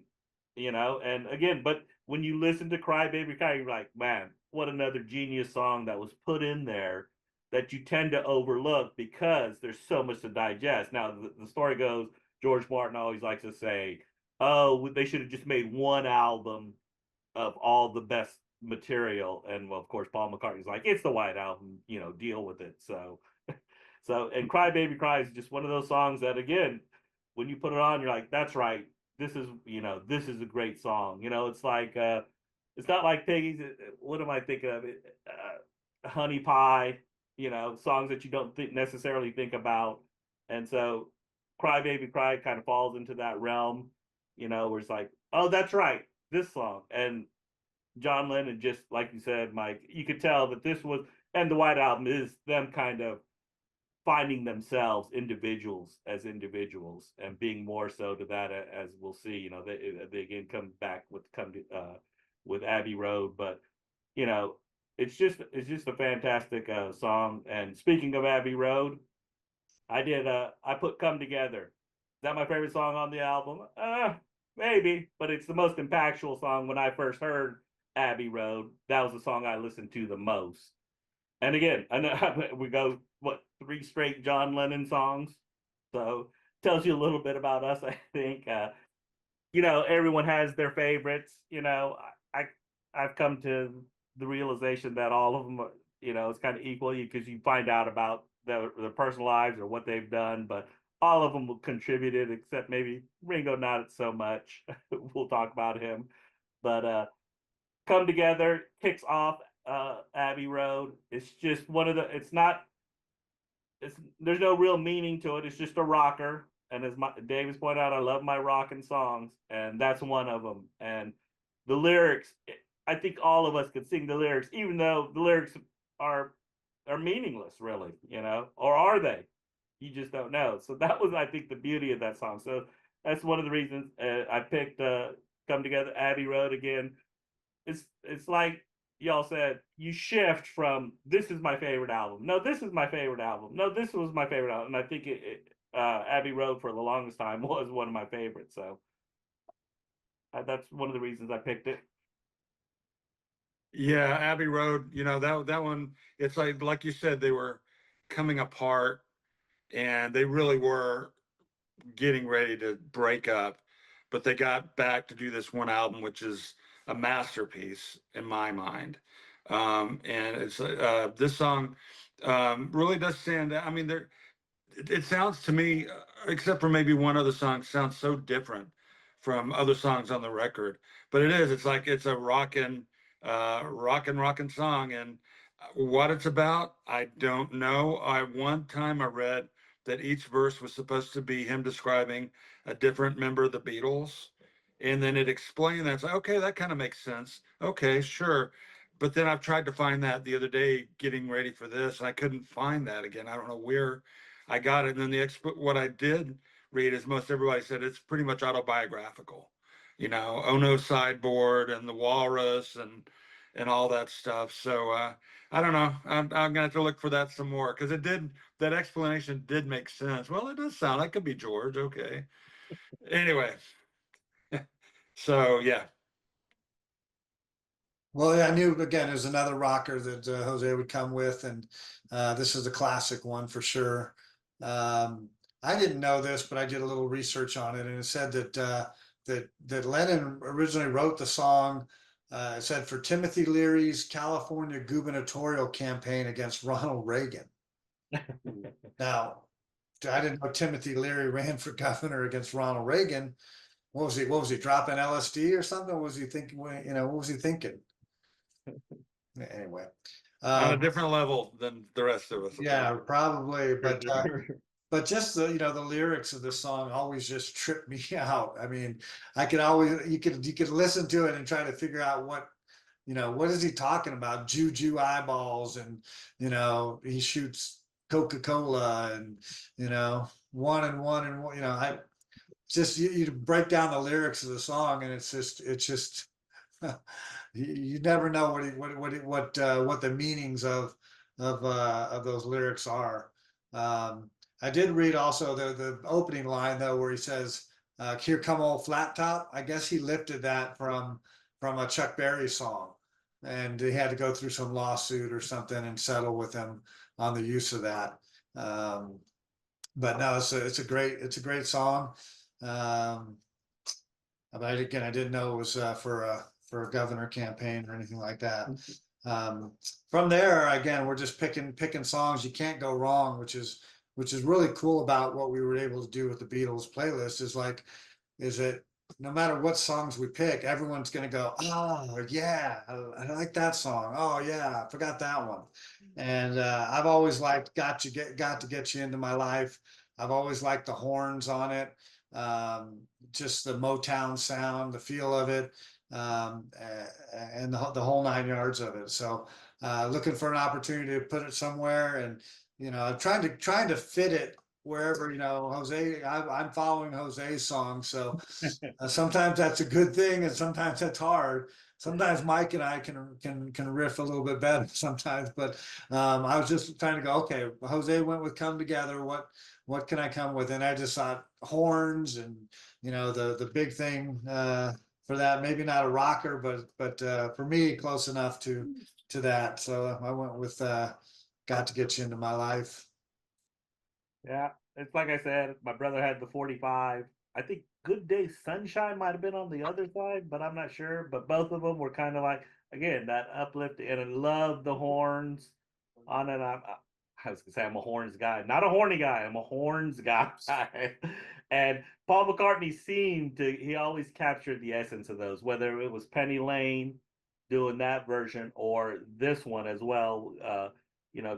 you know. And again, but when you listen to Cry Baby Cry, you're like, man, what another genius song that was put in there that you tend to overlook because there's so much to digest. Now, the story goes, George Martin always likes to say, oh, they should have just made one album of all the best material. And well, of course, Paul McCartney's like, it's the White Album, you know, deal with it. So, and Cry Baby Cry is just one of those songs that, again, when you put it on, you're like, that's right. This is, you know, this is a great song. You know, it's like, it's not like Piggy's. What am I thinking of? Honey Pie. You know, songs that you don't necessarily think about, and so Cry Baby Cry kind of falls into that realm. You know, where it's like, oh, that's right, this song, and John Lennon, just like you said, Mike, you could tell that this was, and the White Album is them kind of finding themselves individuals and being more so to that, as we'll see. You know, they again come back with Abbey Road, but you know, it's just a fantastic song. And speaking of Abbey Road, I put Come Together. Is that my favorite song on the album? Maybe, but it's the most impactful song. When I first heard Abbey Road, that was the song I listened to the most. And again, I know we go what 3 straight John Lennon songs, so tells you a little bit about us. I think everyone has their favorites. I've come to the realization that all of them, it's kind of equal because you find out about their personal lives or what they've done, but all of them contributed except maybe Ringo not so much. We'll talk about him, but Come Together kicks off Abbey Road. It's just one of the. It's not. It's there's no real meaning to it. It's just a rocker. And as Davis pointed out, I love my rocking songs, and that's one of them. And the lyrics, I think all of us could sing the lyrics, even though the lyrics are are meaningless, really, or are they? You just don't know. So that was, I think, the beauty of that song. So that's one of the reasons I picked "Come Together," Abbey Road again. It's like y'all said, you shift from this is my favorite album. No, this is my favorite album. No, this was my favorite album. And I think Abbey Road for the longest time was one of my favorites. So that's one of the reasons I picked it. Yeah, Abbey Road, that one, it's like you said, they were coming apart and they really were getting ready to break up, but they got back to do this one album, which is a masterpiece in my mind. And it's this song really does stand out. I mean, it sounds to me, except for maybe one other song, sounds so different from other songs on the record. But it is. It's like it's a rockin' song. And what it's about, I don't know. One time I read that each verse was supposed to be him describing a different member of the Beatles. And then it explained that. It's like, okay, that kind of makes sense. Okay, sure. But then I've tried to find that the other day getting ready for this, and I couldn't find that again. I don't know where I got it. And then what I did read is most everybody said it's pretty much autobiographical. Ono Sideboard and the Walrus and all that stuff. So I don't know. I'm gonna have to look for that some more because that explanation did make sense. Well, it does sound like it could be George. Okay. Anyway, so yeah. Well, yeah, I knew again there's another rocker that Jose would come with, and this is a classic one for sure. I didn't know this, but I did a little research on it, and it said that Lennon originally wrote the song. It said for Timothy Leary's California gubernatorial campaign against Ronald Reagan. Now, I didn't know Timothy Leary ran for governor against Ronald Reagan. What was he? What was he dropping LSD or something? What was he thinking? What was he thinking? Anyway, On a different level than the rest of us. yeah, probably, but just the lyrics of the song always just trip me out. I mean, I could always you could listen to it and try to figure out what is he talking about? Juju eyeballs, and he shoots Coca-Cola, and 1 and 1 and 1. I just you break down the lyrics of the song, and it's just you never know what the meanings of those lyrics are. I did read also the opening line though, where he says, "Here come old flat top." I guess he lifted that from a Chuck Berry song, and he had to go through some lawsuit or something and settle with him on the use of that. But no, it's a great song. But again, I didn't know it was for a governor campaign or anything like that. From there, again, we're just picking songs. You can't go wrong, which is really cool about what we were able to do with the Beatles playlist. Is that no matter what songs we pick, everyone's going to go, oh yeah, I like that song. Oh yeah, I forgot that one. And I've always liked got to get you into my life. I've always liked the horns on it, just the Motown sound, the feel of it, and the whole 9 yards of it. So looking for an opportunity to put it somewhere, and trying to fit it wherever Jose. I'm following Jose's song, so sometimes that's a good thing, and sometimes that's hard. sometimes Mike and I can riff a little bit better sometimes, but I was just trying to go, okay, Jose went with Come Together. What can I come with? And I just thought horns and the big thing for that. Maybe not a rocker, but for me close enough to that. So I went with Got to Get You Into My Life. Yeah, it's like I said, my brother had the 45. I think Good Day Sunshine might have been on the other side, but I'm not sure. But both of them were kind of like, again, that uplift, and I love the horns on it. I was gonna say I'm a horns guy, not a horny guy. I'm a horns guy. And Paul McCartney he always captured the essence of those, whether it was Penny Lane doing that version or this one as well.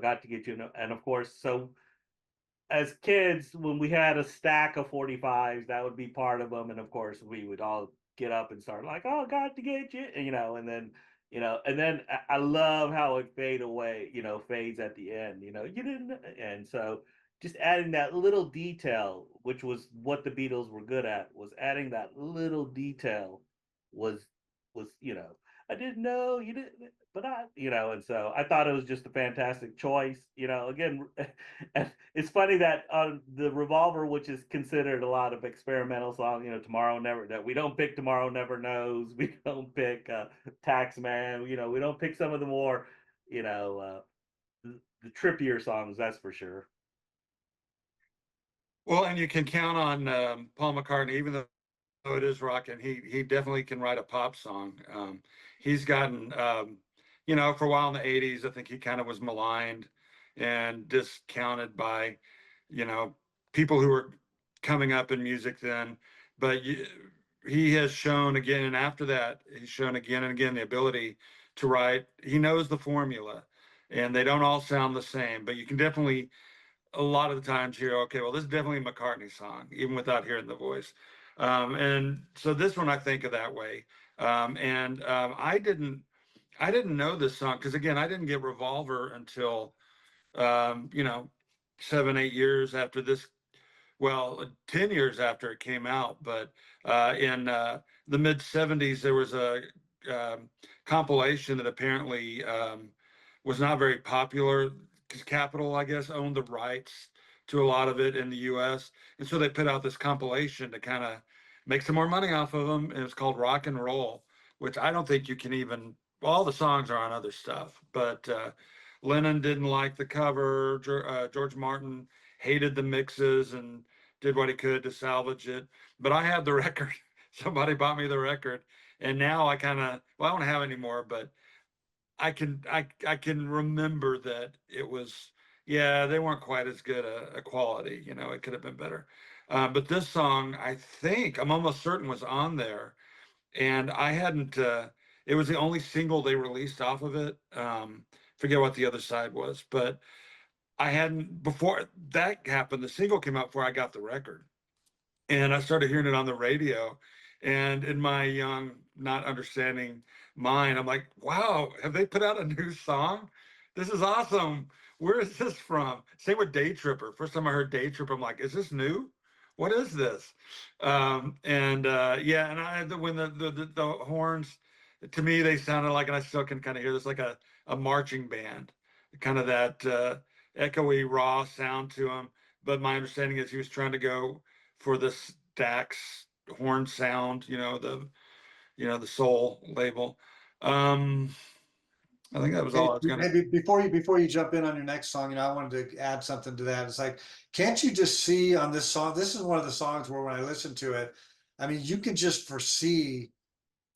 Got to get you, and of course, so as kids, when we had a stack of 45s, that would be part of them. And of course, we would all get up and start like, oh, got to get you, and then I love how it fades at the end, you didn't. And so just adding that little detail, which was what the Beatles were good at, was adding that little detail was, I didn't know you didn't, but and so I thought it was just a fantastic choice. Again, and it's funny that on the Revolver, which is considered a lot of experimental song, Tomorrow Never, that we don't pick Tomorrow Never Knows, we don't pick Taxman, we don't pick some of the more, the trippier songs, that's for sure. Well, and you can count on Paul McCartney, even though it is rock, and he definitely can write a pop song. He's gotten, for a while in the '80s, I think he kind of was maligned and discounted by, you know, people who were coming up in music then. But he has shown again, and after that, he's shown again and again the ability to write. He knows the formula, and they don't all sound the same, but you can definitely a lot of the times hear, okay, well, this is definitely a McCartney song, even without hearing the voice. And so this one I think of that way. I didn't know this song because again, I didn't get Revolver until, um, you know, 7, 8 years after this, well, 10 years after it came out. But in the mid 70s, there was a um, compilation that apparently was not very popular because Capitol, I guess, owned the rights to a lot of it in the US. And so they put out this compilation to kind of make some more money off of them. And it's called Rock and Roll, which I don't think you can even, well, all the songs are on other stuff, but Lennon didn't like the cover. George Martin hated the mixes and did what he could to salvage it. But I had the record. Somebody bought me the record, and now I kind of, well, I don't have any more, but I can remember that it was, yeah, they weren't quite as good a quality. It could have been better. But this song, I think I'm almost certain was on there, and I hadn't. It was the only single they released off of it. Forget what the other side was, but I hadn't before that happened. The single came out before I got the record, and I started hearing it on the radio. And in my young, not understanding mind, I'm like, wow, have they put out a new song? This is awesome. Where is this from? Same with Day Tripper. First time I heard Day Tripper, I'm like, is this new? What is this? And yeah, and when the horns, to me, they sounded like, and I still can kind of hear this, like a marching band, kind of that echoey, raw sound to them. But my understanding is he was trying to go for the Stax horn sound, the soul label. Um, I think that was Hey, all I was gonna. maybe before you jump in on your next song, I wanted to add something to that. It's like, can't you just see on this song? This is one of the songs where when I listen to it, I mean, you can just foresee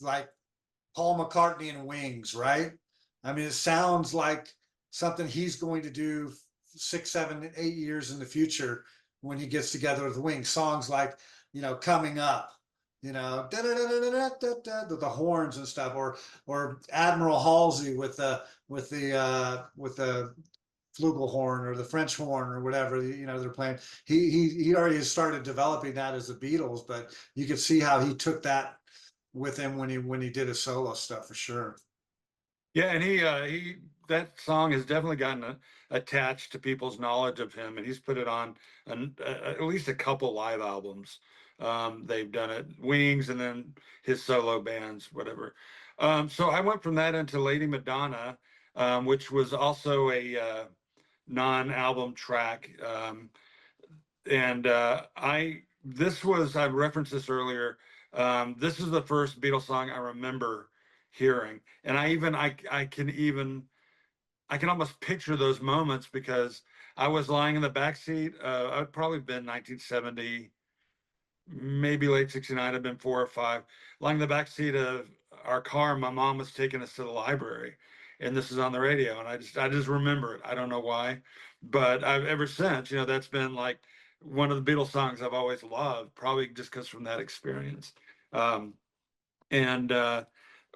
like Paul McCartney and Wings, right? I mean, it sounds like something he's going to do 6, 7, 8 years in the future when he gets together with Wings. Songs like, Coming Up, the horns and stuff, or Admiral Halsey with the flugelhorn or the French horn or whatever they're playing. He already started developing that as the Beatles, but you could see how he took that with him when he did his solo stuff for sure. Yeah, and he that song has definitely gotten attached to people's knowledge of him, and he's put it on at least a couple live albums. They've done it, Wings, and then his solo bands, whatever. So I went from that into Lady Madonna, which was also a non-album track. And I referenced this earlier. This is the first Beatles song I remember hearing, and I can almost picture those moments because I was lying in the back seat. I'd probably been 1970, maybe late 69. I've been 4 or 5, lying in the back seat of our car. My mom was taking us to the library, and this is on the radio, and I just remember it. I don't know why, but I've ever since, that's been like one of the Beatles songs I've always loved, probably just because from that experience. Um, and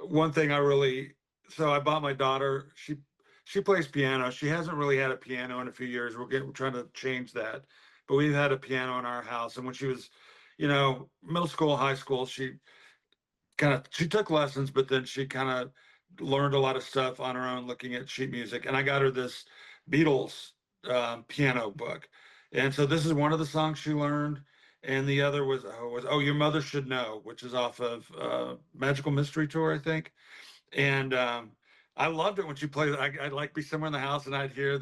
one thing so I bought my daughter. She plays piano. She hasn't really had a piano in a few years. We're trying to change that, but we've had a piano in our house. And when she was, middle school, high school, she took lessons, but then she kind of learned a lot of stuff on her own, looking at sheet music. And I got her this Beatles piano book, and so this is one of the songs she learned, and the other was "Oh, Your Mother Should Know," which is off of Magical Mystery Tour, I think. And I loved it when she played it. I'd like be somewhere in the house and I'd hear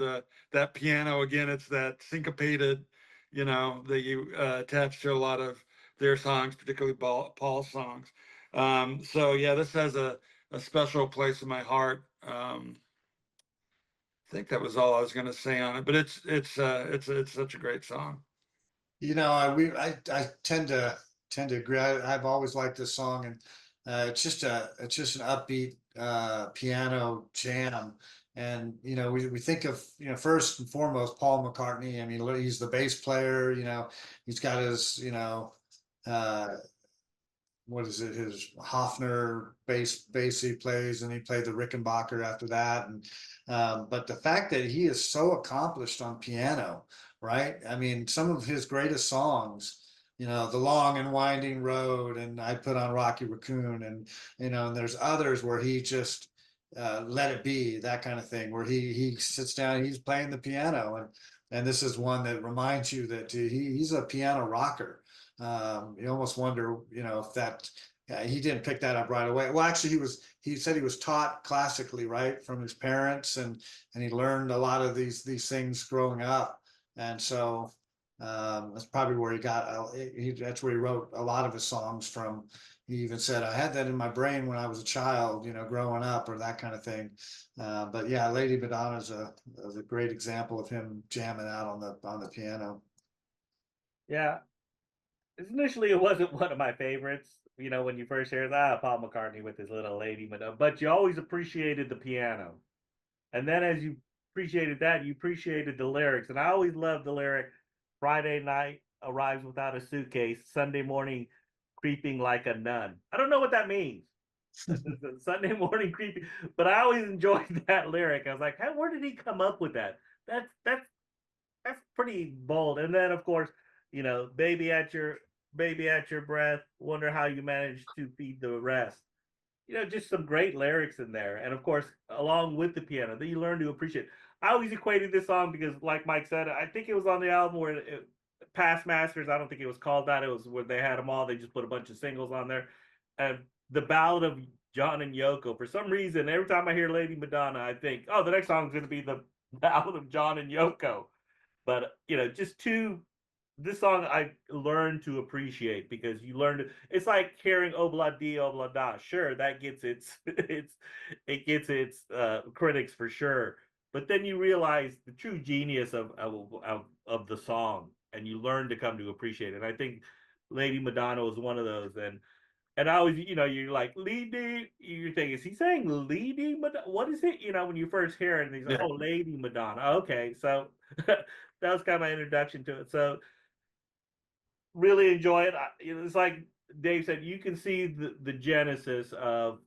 that piano again. It's that syncopated, that you attach to a lot of their songs, particularly Paul's songs. So yeah, this has a special place in my heart. I think that was all I was going to say on it, but it's such a great song. I tend to agree. I've always liked this song, and it's just an upbeat piano jam. And we think of first and foremost Paul McCartney. I mean, he's the bass player. He's got his uh, what is it, his Hofner bass he plays, and he played the Rickenbacker after that. And but the fact that he is so accomplished on piano, right? I mean, some of his greatest songs, The Long and Winding Road, and I Put on Rocky Raccoon, and and there's others where he just Let It Be, that kind of thing, where he sits down, he's playing the piano, and this is one that reminds you that he's a piano rocker. You almost wonder, if that he didn't pick that up right away. Well, actually, he said he was taught classically, right, from his parents, and he learned a lot of these things growing up, and so that's probably where he got. That's where he wrote a lot of his songs from. He even said, "I had that in my brain when I was a child, growing up, or that kind of thing." But yeah, Lady Madonna is a great example of him jamming out on the piano. Yeah, initially it wasn't one of my favorites. When you first hear that, Paul McCartney with his little lady, but you always appreciated the piano. And then as you appreciated that, you appreciated the lyrics. And I always loved the lyric, Friday night arrives without a suitcase, Sunday morning creeping like a nun. I don't know what that means. Sunday morning creeping, but I always enjoyed that lyric. I was like, hey, where did he come up with that? That's pretty bold. And then of course, baby at your breath, wonder how you managed to feed the rest. Just some great lyrics in there. And of course, along with the piano, that you learn to appreciate. I always equated this song because, like Mike said, I think it was on the album where Past Masters, I don't think it was called that. It was where they had them all. They just put a bunch of singles on there. And the Ballad of John and Yoko. For some reason, every time I hear Lady Madonna, I think, oh, the next song is going to be the Ballad of John and Yoko. But just two. This song I learned to appreciate because you learn to. It's like hearing Obla Di Obla Da. Sure, that gets its critics for sure. But then you realize the true genius of the song, and you learn to come to appreciate it. And I think Lady Madonna was one of those. And I always, you're like, Lady, you're thinking, is he saying Lady Madonna? What is it? When you first hear it, and he's like, Yeah. oh, Lady Madonna. Okay, so that was kind of my introduction to it. So really enjoy it. It's like Dave said, you can see the genesis of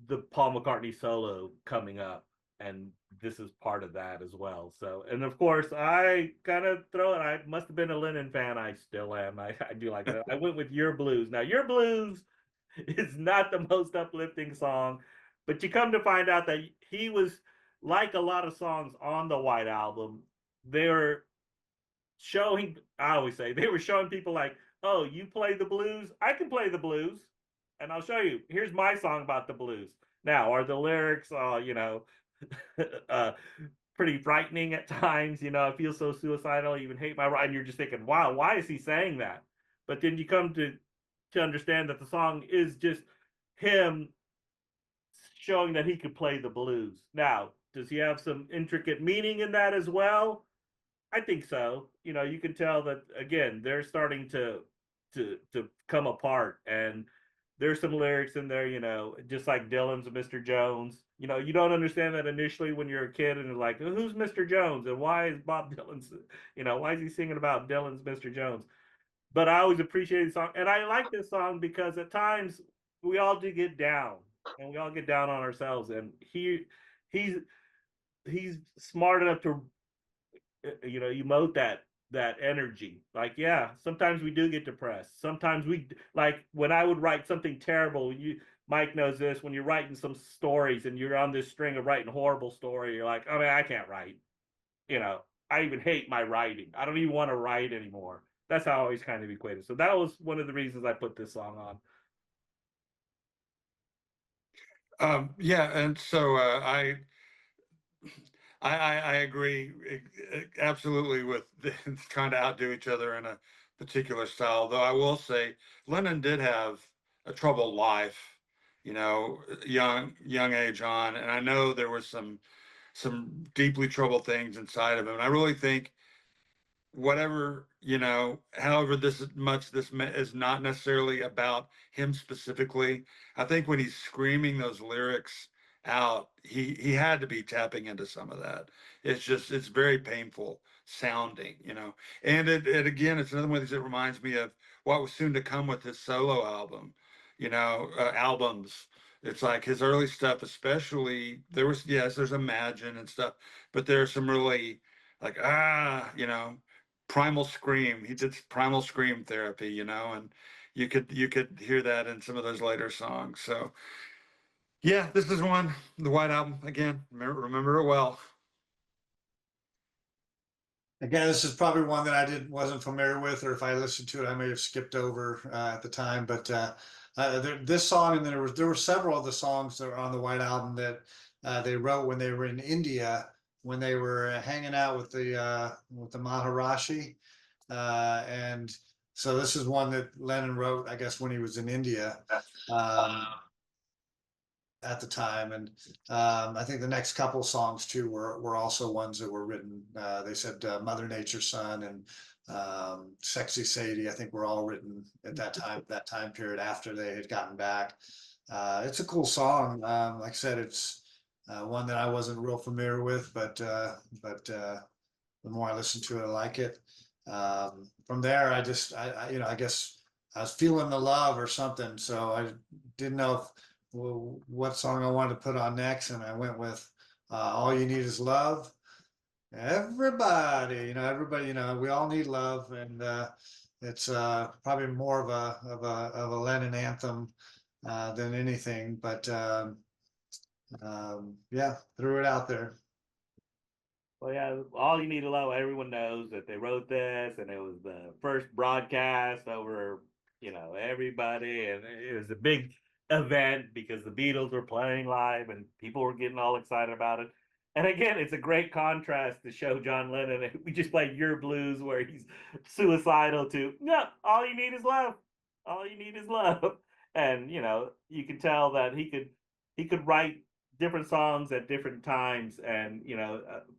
the Paul McCartney solo coming up, and this is part of that as well. So, and of course, I kind of throw it. I must have been a Lennon fan. I still am. I do like it. I went with Your Blues. Now, Your Blues is not the most uplifting song, but you come to find out that he was like a lot of songs on the White Album. They're showing, I always say, they were showing people like, oh, you play the blues, I can play the blues. and I'll show you. Here's my song about the blues. Now, are the lyrics, uh, pretty frightening at times? I feel so suicidal. I even hate my ride. And you're just thinking, wow, why is he saying that? But then you come to understand that the song is just him showing that he could play the blues. Now, does he have some intricate meaning in that as well? I think so. You can tell that again, they're starting to come apart, and there's some lyrics in there, just like Dylan's Mr. Jones. You don't understand that initially when you're a kid, and you're like, who's Mr. Jones, and why is Bob Dylan's, why is he singing about Dylan's Mr. Jones? But I always appreciate the song, and I like this song because at times we all do get down, and we all get down on ourselves, and he's he's smart enough to emote that energy. Like, yeah, sometimes we do get depressed. Sometimes we, like, when I would write something terrible, Mike knows this, when you're writing some stories and you're on this string of writing horrible story, you're like, I mean, I can't write. you know I even hate my writing. I don't even want to write anymore. That's how I always kind of equated. So that was one of the reasons I put this song on. Yeah, and so I agree absolutely with trying to outdo each other in a particular style. Though I will say Lennon did have a troubled life, young age on, and I know there was some deeply troubled things inside of him. And I really think whatever, however this is not necessarily about him specifically. I think when he's screaming those lyrics out, he had to be tapping into some of that. It's very painful sounding, and it again, it's another one of these that reminds me of what was soon to come with his solo albums. It's like his early stuff, especially there's Imagine and stuff, but there's some really like, primal scream. He did primal scream therapy, and you could hear that in some of those later songs. So yeah, this is one, the White Album again. Remember it well. Again, this is probably one that wasn't familiar with, or if I listened to it, I may have skipped over at the time. But this song, and there were several of the songs that were on the White Album that they wrote when they were in India, when they were hanging out with the Maharishi, and so this is one that Lennon wrote, I guess, when he was in India. Um, at the time, and I think the next couple songs too were also ones that were written. They said Mother Nature's Son and Sexy Sadie, I think, were all written at that time period after they had gotten back. It's a cool song. Like I said, it's one that I wasn't real familiar with, but the more I listen to it, I like it. From there, I guess I was feeling the love or something, so I didn't know what song I wanted to put on next, and I went with "All You Need Is Love." Everybody, we all need love, and it's probably more of a Lennon anthem than anything. But yeah, threw it out there. Well, yeah, all you need to know, everyone knows that they wrote this, and it was the first broadcast over, everybody, and it was a big event because the Beatles were playing live, and people were getting all excited about it. And again, it's a great contrast to show John Lennon. We just played Your Blues, where he's suicidal, to no, all you need is love. All you need is love. And you can tell that he could write different songs at different times, and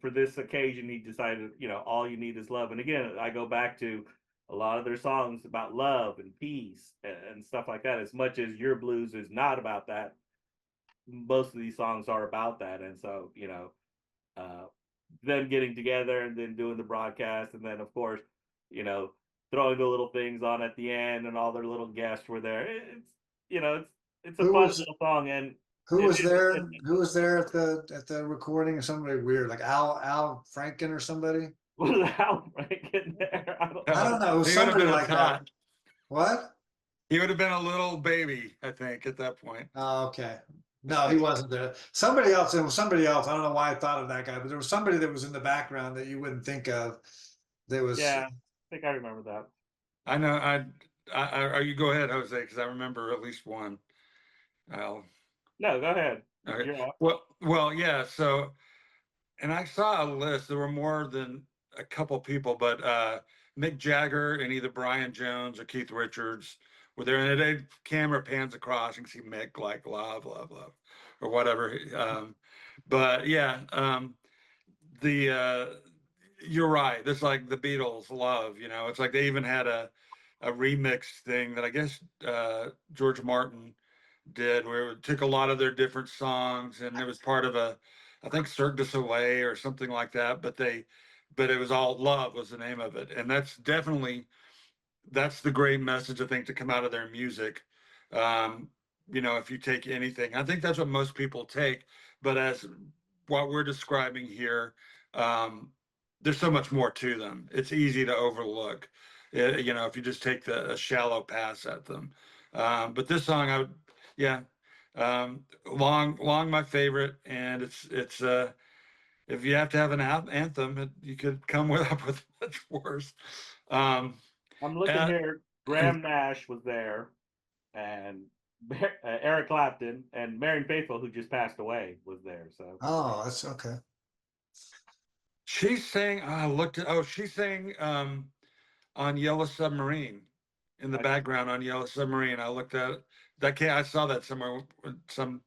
for this occasion he decided, all you need is love. And again, I go back to a lot of their songs about love and peace and stuff like that. As much as Your Blues is not about that, most of these songs are about that. And so uh them getting together and then doing the broadcast, and then of course you know throwing the little things on at the end, and all their little guests were there. It's a Who fun was little song, and who it, was it, it, there? Who was there at the recording? Somebody weird, like Al Franken or somebody. was Al Franken there? I don't know. It was He would have somebody been a like that. tot. What? He would have been a little baby, I think, at that point. Oh, okay. No, he wasn't there. Somebody else. It was somebody else. I don't know why I thought of that guy, but there was somebody that was in the background that you wouldn't think of. That was. Yeah, I think I remember that. I know. You go ahead, Jose, because I remember at least one. I'll, No, go ahead. okay. You're up. Well, yeah. So, and I saw a list. There were more than a couple people, but Mick Jagger and either Brian Jones or Keith Richards were there, and the camera pans across. You can see Mick like love, love, love, or whatever. But yeah, the you're right. It's like the Beatles love. It's like they even had a remix thing that I guess George Martin did, where it took a lot of their different songs, and it was part of I think Cirque du Soleil or something like that. But it was all love was the name of it, and that's the great message I think to come out of their music. Um, if you take anything, I think that's what most people take. But as what we're describing here, um, there's so much more to them. It's easy to overlook, if you just take a shallow pass at them. But this song, yeah, long my favorite, and it's if you have to have an anthem, you could come up with much worse. Um, I'm looking and, here. Graham Nash was there, and Eric Clapton and Marion Faithfull, who just passed away, was there. So Oh, that's okay. she sang. I looked at. Oh, she sang on Yellow Submarine in the I, background on Yellow Submarine. I looked at that. I saw that somewhere. Some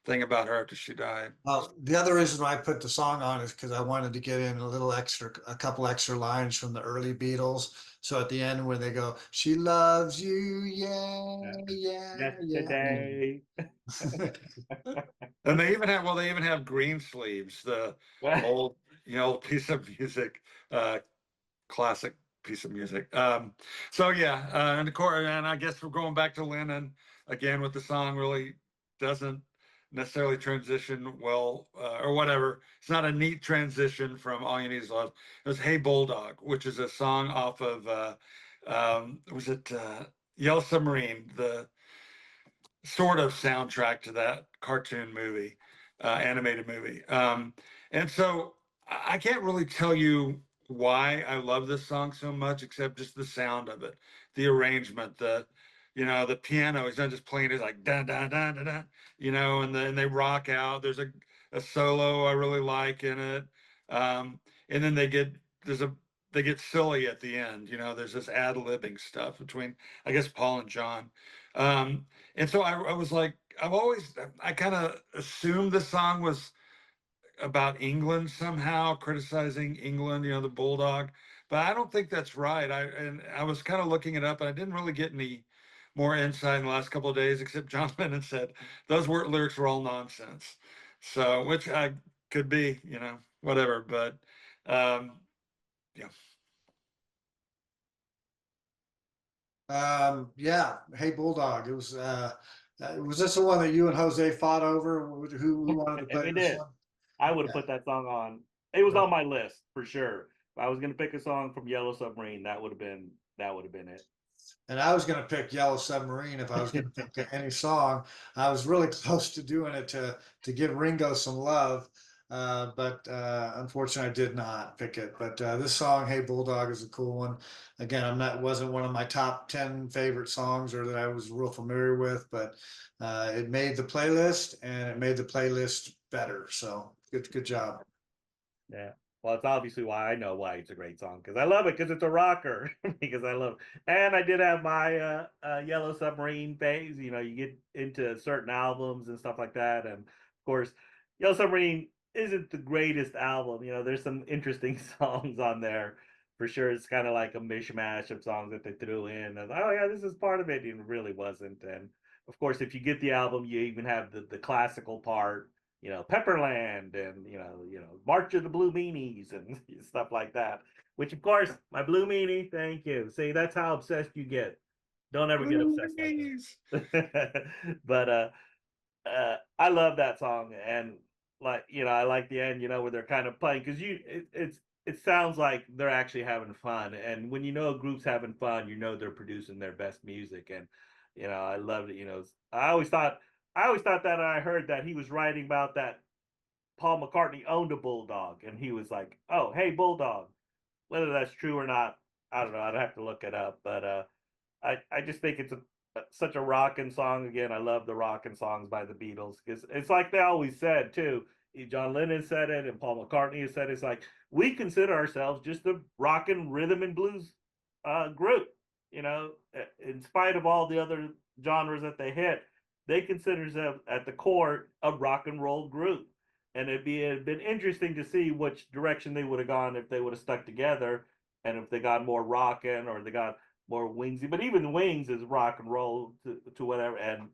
thing about her after she died. Well, the other reason why I put the song on is because I wanted to get in a couple extra lines from the early Beatles. So at the end, when they go, "She loves you, yeah, yeah, yeah." yesterday. And they even have green sleeves, the old, piece of music, uh, classic piece of music. So yeah, and of course, and I guess we're going back to Lennon again with the song really doesn't necessarily transition well, or whatever. It's not a neat transition from All You Need Is Love. It was Hey Bulldog, which is a song off of, was it Yellow Submarine, the sort of soundtrack to that cartoon movie, animated movie. And so I can't really tell you why I love this song so much, except just the sound of it, the arrangement, the piano. He's not just playing; it's like da da da da da, and they rock out. There's a solo I really like in it, and then they get silly at the end. There's this ad-libbing stuff between, I guess, Paul and John. Um, and so I was like, I kind of assumed the song was about England somehow, criticizing England, the Bulldog. But I don't think that's right. I was kind of looking it up, and I didn't really get any more insight in the last couple of days, except John Lennon said those lyrics were all nonsense. So, which I could be, whatever. But um, yeah. Yeah. Hey Bulldog. Was this the one that you and Jose fought over? Who wanted to And play we this did. one? I would have Yeah. put that song on. It was Right. on my list for sure. If I was gonna pick a song from Yellow Submarine, that would have been it. And I was going to pick Yellow Submarine if I was going to pick any song. I was really close to doing it to give Ringo some love, but unfortunately I did not pick it. But this song, "Hey Bulldog," is a cool one. Again, I'm not wasn't one of my top 10 favorite songs or that I was real familiar with, but it made the playlist and it made the playlist better. So good job. Yeah. Well, it's obviously why I know why it's a great song because I love it because it's a rocker because I love. And I did have my Yellow Submarine phase. You get into certain albums and stuff like that, and of course, Yellow Submarine isn't the greatest album. There's some interesting songs on there for sure. It's kind of like a mishmash of songs that they threw in. And, oh yeah, this is part of it, and it really wasn't. And of course, if you get the album, you even have the classical part, Pepperland and March of the Blue Meanies and stuff like that. Which of course, my Blue Meanie, thank you. See, that's how obsessed you get. Don't ever get obsessed like Please. that. But I love that song, and like I like the end, where they're kind of playing because it sounds like they're actually having fun, and when a group's having fun, they're producing their best music, and I loved it. I always thought that I heard that he was writing about that Paul McCartney owned a bulldog, and he was like, "Oh, hey, bulldog." Whether that's true or not, I don't know. I'd have to look it up, but I just think it's such a rocking song. Again, I love the rocking songs by the Beatles because it's like they always said too. John Lennon said it, and Paul McCartney has said it. It's like we consider ourselves just a rockin' rhythm and blues group. You know, in spite of all the other genres that they hit, they consider themselves at the core a rock and roll group. And it'd been interesting to see which direction they would have gone if they would have stuck together, and if they got more rockin' or they got more Wingsy. But even Wings is rock and roll to whatever. And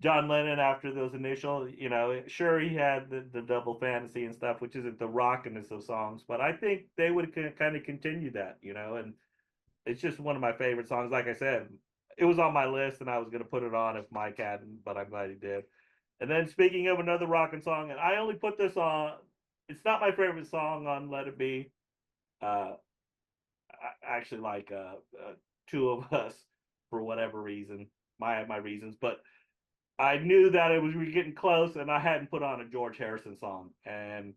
John Lennon, after those initial, you know, sure he had the double fantasy and stuff, which isn't the rockiness of songs, but I think they would kind of continue that, you know. And it's just one of my favorite songs. Like I said, it was on my list, and I was going to put it on if Mike hadn't, but I'm glad he did. And then speaking of another rocking song, and I only put this on. It's not my favorite song on Let It Be. Uh, I actually like Two of Us for whatever reason. My reasons, but I knew that it was we were getting close, and I hadn't put on a George Harrison song. And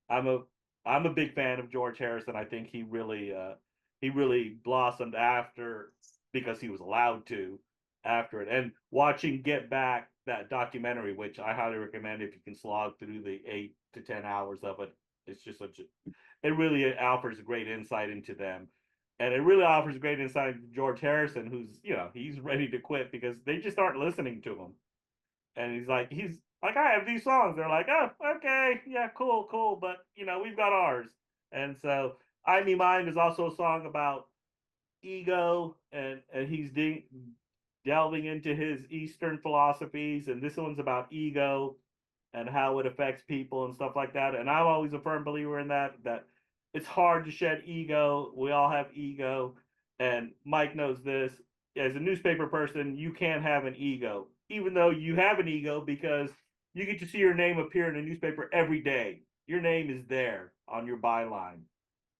I'm a I'm a big fan of George Harrison. I think he really blossomed after, because he was allowed to, after it. And watching Get Back, that documentary, which I highly recommend if you can slog through the 8 to 10 hours of it. It's just such a it really offers a great insight into them. And it really offers a great insight into George Harrison, who's, you know, he's ready to quit because they just aren't listening to him. And he's like, I have these songs. They're like, oh, okay, yeah, cool, cool, but you know, we've got ours. And so, I Me Mine is also a song about ego, and he's delving into his Eastern philosophies, and this one's about ego and how it affects people and stuff like that. And I'm always a firm believer in that it's hard to shed ego. We all have ego, and Mike knows this. As a newspaper person, you can't have an ego, even though you have an ego because you get to see your name appear in a newspaper every day. Your name is there on your byline,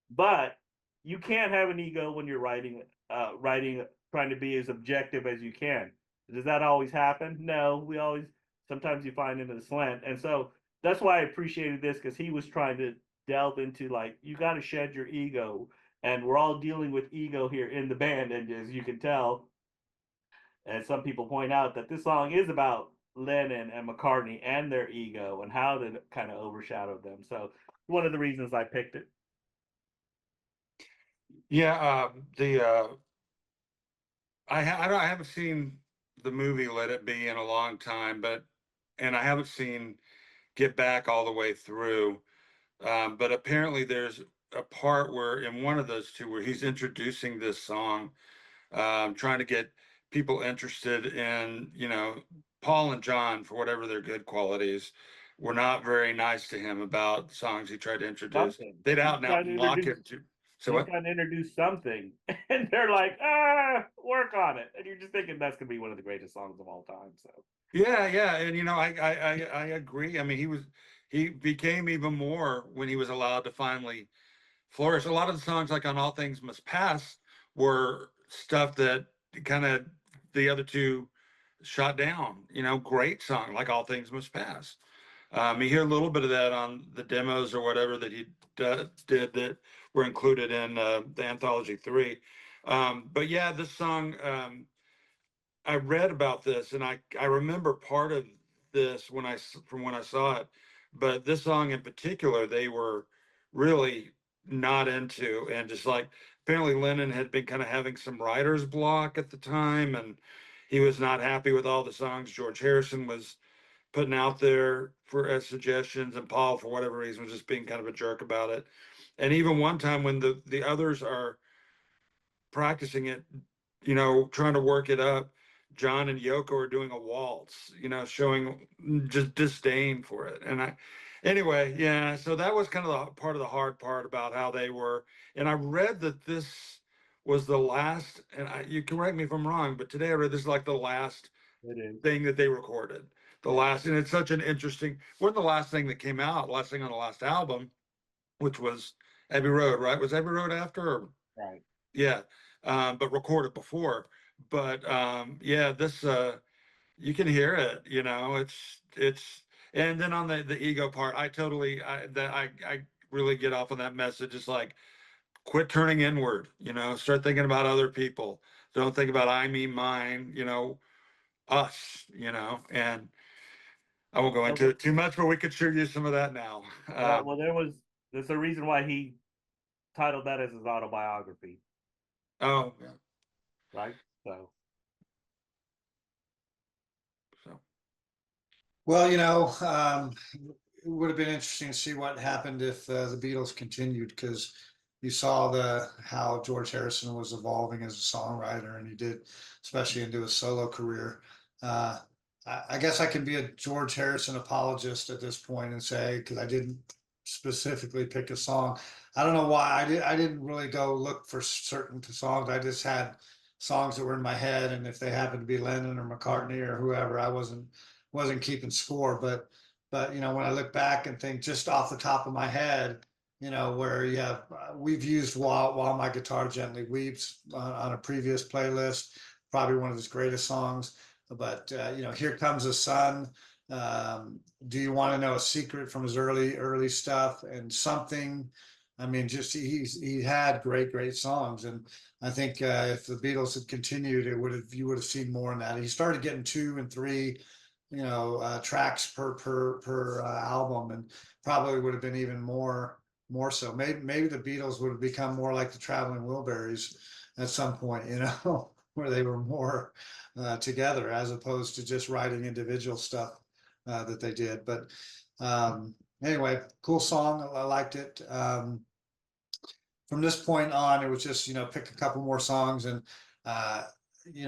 but you can't have an ego when you're writing, trying to be as objective as you can. Does that always happen? No, we always sometimes you find into the slant, and so that's why I appreciated this, because he was trying to delve into, like, you got to shed your ego, and we're all dealing with ego here in the band, and as you can tell, and some people point out that this song is about Lennon and McCartney and their ego and how to kind of overshadow them. So one of the reasons I picked it. Yeah, I haven't seen the movie Let It Be in a long time, but and I haven't seen Get Back all the way through. But apparently there's a part where in one of those two where he's introducing this song, trying to get people interested in, you know, Paul and John, for whatever their good qualities, were not very nice to him about songs he tried to introduce. Something. They'd He's out and out trying to mock introduce him to. So he's what? trying to introduce something, and they're like, work on it. And you're just thinking that's gonna be one of the greatest songs of all time. So Yeah, yeah, and you know, I agree. I mean, he became even more when he was allowed to finally flourish. A lot of the songs, like on All Things Must Pass, were stuff that kind of the other two shot down. You know, great song like All Things Must Pass. You hear a little bit of that on the demos or whatever that he did that were included in the Anthology 3. But yeah, this song. I read about this, and I remember part of this from when I saw it, but this song in particular they were really not into, and just like apparently Lennon had been kind of having some writer's block at the time, and he was not happy with all the songs George Harrison was putting out there for as suggestions, and Paul for whatever reason was just being kind of a jerk about it. And even one time when the others are practicing it, you know, trying to work it up. John and Yoko are doing a waltz, you know, showing just disdain for it. And anyway, yeah, so that was kind of the part of the hard part about how they were. And I read that this was the last, and you correct me if I'm wrong, but today I read this is like the last it is. thing that they recorded. The Yeah. last, and it's such an interesting, wasn't the last thing that came out, last thing on the last album, which was Abbey Road, right? Was Abbey Road after? Or Right. yeah, but recorded before. But yeah, this you can hear it. You know, it's and then on the ego part, I really get off on that message. It's like quit turning inward. You know, start thinking about other people. Don't think about I, me, mine. You know, us, you know, and I won't go into Okay. it too much, but we could sure use some of that now. Well, there's a reason why he titled that as his autobiography, Oh, yeah. right? So, So, Well, it would have been interesting to see what happened if the Beatles continued, because you saw the how George Harrison was evolving as a songwriter, and he did, especially into his solo career. Uh, I guess I can be a George Harrison apologist at this point and say, because I didn't specifically pick a song. I don't know why I didn't really go look for certain songs. I just had songs that were in my head, and if they happened to be Lennon or McCartney or whoever, I wasn't keeping score. But when I look back and think just off the top of my head, where we've used while my guitar gently weeps on a previous playlist, probably one of his greatest songs. But Here Comes the Sun. Do you want to know a secret from his early stuff and something? I mean, just he had great songs, and I think if the Beatles had continued, you would have seen more in that. He started getting 2 and 3 tracks per album, and probably would have been even more so. Maybe the Beatles would have become more like the Traveling Wilburys at some point, where they were more together as opposed to just writing individual stuff that they did. But anyway, cool song. I liked it. From this point on, it was just pick a couple more songs, and uh,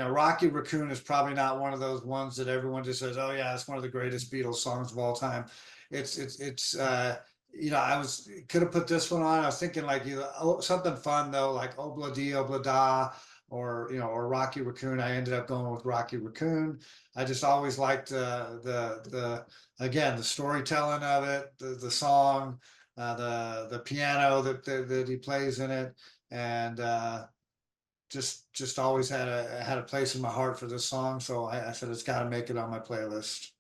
Rocky Raccoon is probably not one of those ones that everyone just says, "Oh yeah, it's one of the greatest Beatles songs of all time." It's I was could have put this one on. I was thinking like something fun though, like Obla Di Obla Da, or Rocky Raccoon. I ended up going with Rocky Raccoon. I just always liked the again the storytelling of it, the song, the piano that he plays in it, and just always had a place in my heart for this song. So I said it's got to make it on my playlist.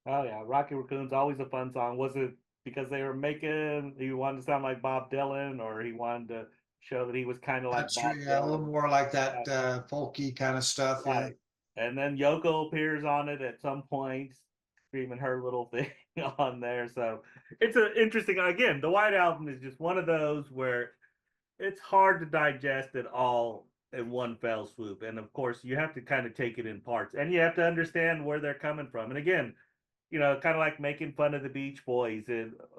oh yeah, Rocky Raccoon's always a fun song. Was it because they were making he wanted to sound like Bob Dylan, or he wanted to show that he was kind of like That's true. Bob Yeah, a little Dylan? more like that Uh, folky kind of stuff. Yeah. right. And then Yoko appears on it at some point, screaming her little thing on there. So it's an interesting. Again, the White Album is just one of those where it's hard to digest it all in one fell swoop. And of course, you have to kind of take it in parts, and you have to understand where they're coming from. And again, kind of like making fun of the Beach Boys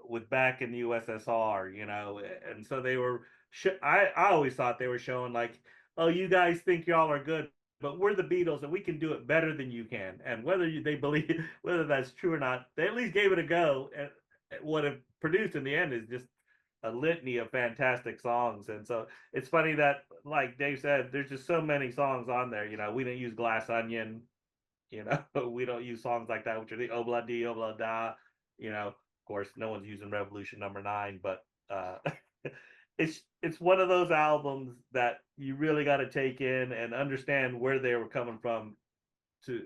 with back in the USSR, and so they were. I always thought they were showing like, oh, you guys think y'all are good, but we're the Beatles and we can do it better than you can. And they believe whether that's true or not, they at least gave it a go. And what it produced in the end is just a litany of fantastic songs. And so it's funny that, like Dave said, there's just so many songs on there. We didn't use Glass Onion, we don't use songs like that, which are the Obla Di Obla Da. Of course, no one's using Revolution Number 9, but it's one of those albums that you really got to take in and understand where they were coming from. To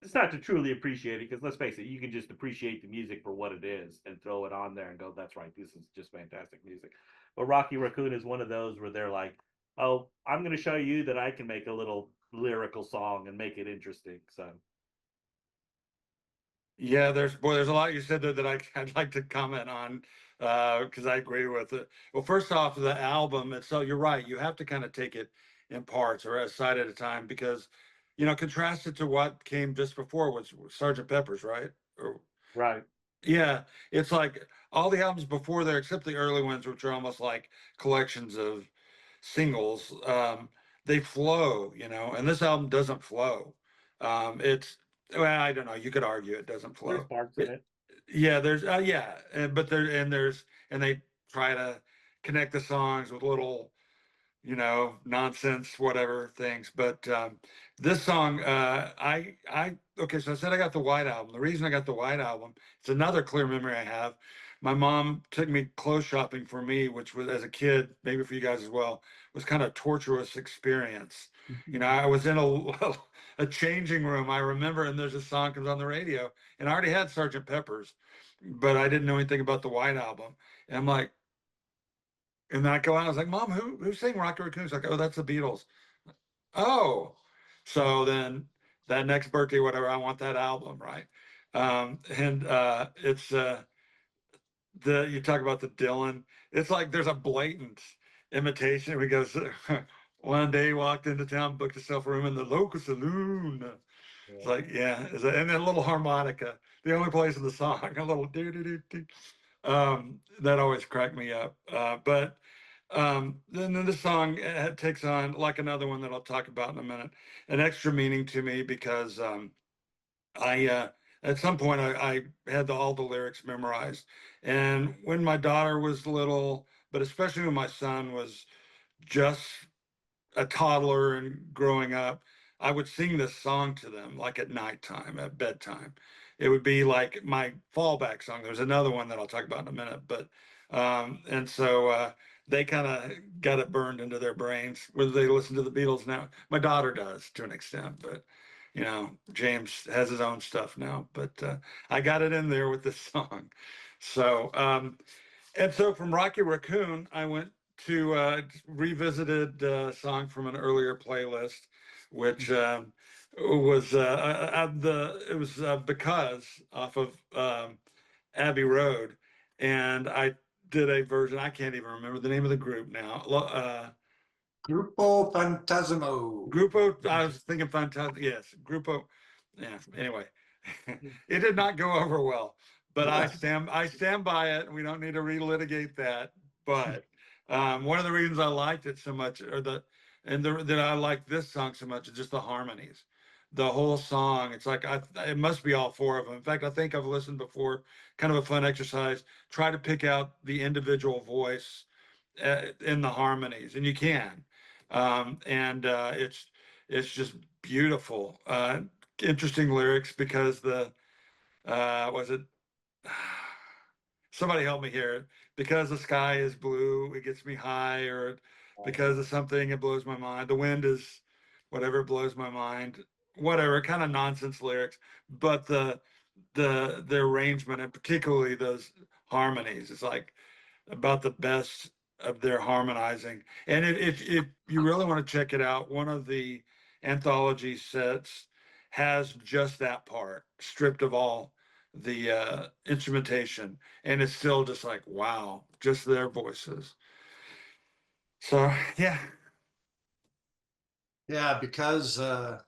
It's not to truly appreciate it, because let's face it, you can just appreciate the music for what it is and throw it on there and go, "That's right, this is just fantastic music." But Rocky Raccoon is one of those where they're like, "Oh, I'm going to show you that I can make a little lyrical song and make it interesting." So yeah, there's a lot you said there that I'd like to comment on, because I agree with it. Well, first off, the album itself, you're right. You have to kind of take it in parts or a side at a time, because, contrast it to what came just before was Sergeant Pepper's, right? Or right. yeah, it's like all the albums before there, except the early ones, which are almost like collections of singles. They flow, and this album doesn't flow. It's well, I don't know. You could argue it doesn't There's flow. parts in it. Yeah, there's but they try to connect the songs with little nonsense, whatever things. But this song, okay, so I said I got the White Album. The reason I got the White Album, it's another clear memory I have. My mom took me clothes shopping for me, which was as a kid, maybe for you guys as well, was kind of a torturous experience. I was in a changing room, I remember, and there's a song comes on the radio, and I already had Sergeant Pepper's, but I didn't know anything about the White Album. And I'm like, and then I go out, I was like, Mom, who's singing Rocket Raccoon? She's like, oh, that's the Beatles. Oh, so then that next birthday, whatever, I want that album, right? And it's the you talk about the Dylan. It's like there's a blatant imitation because one day he walked into town, booked himself a room in the local saloon. It's Yeah. like, yeah, and then a little harmonica, the only place in the song, a little do do do do. That always cracked me up. But then the song takes on, like another one that I'll talk about in a minute, an extra meaning to me because I at some point I had all the lyrics memorized, and when my daughter was little, but especially when my son was just a toddler and growing up, I would sing this song to them like at nighttime, at bedtime. It would be like my fallback song. There's another one that I'll talk about in a minute, but and so they kind of got it burned into their brains. Whether they listen to the Beatles now, my daughter does to an extent, but James has his own stuff now. But I got it in there with this song. So and so from Rocky Raccoon, I went to revisited a song from an earlier playlist, which was it was because off of Abbey Road, and I did a version. I can't even remember the name of the group now. Grupo Fantasmo. Grupo, I was thinking fantastic. Yes, Grupo. Yeah. Anyway, it did not go over well, but I stand by it. We don't need to relitigate that. But one of the reasons I liked it so much, that I like this song so much, is just the harmonies. The whole song, it's like it must be all four of them. In fact, I think I've listened before. Kind of a fun exercise. Try to pick out the individual voice in the harmonies, and you can. And it's just beautiful. Interesting lyrics because the was it somebody help me here, because the sky is blue it gets me high, or because of something it blows my mind, the wind is whatever, it blows my mind, whatever kind of nonsense lyrics, but the arrangement, and particularly those harmonies, is like about the best of their harmonizing. And if you really want to check it out, one of the anthology sets has just that part stripped of all the instrumentation, and it's still just like, wow, just their voices. So yeah. Yeah, because I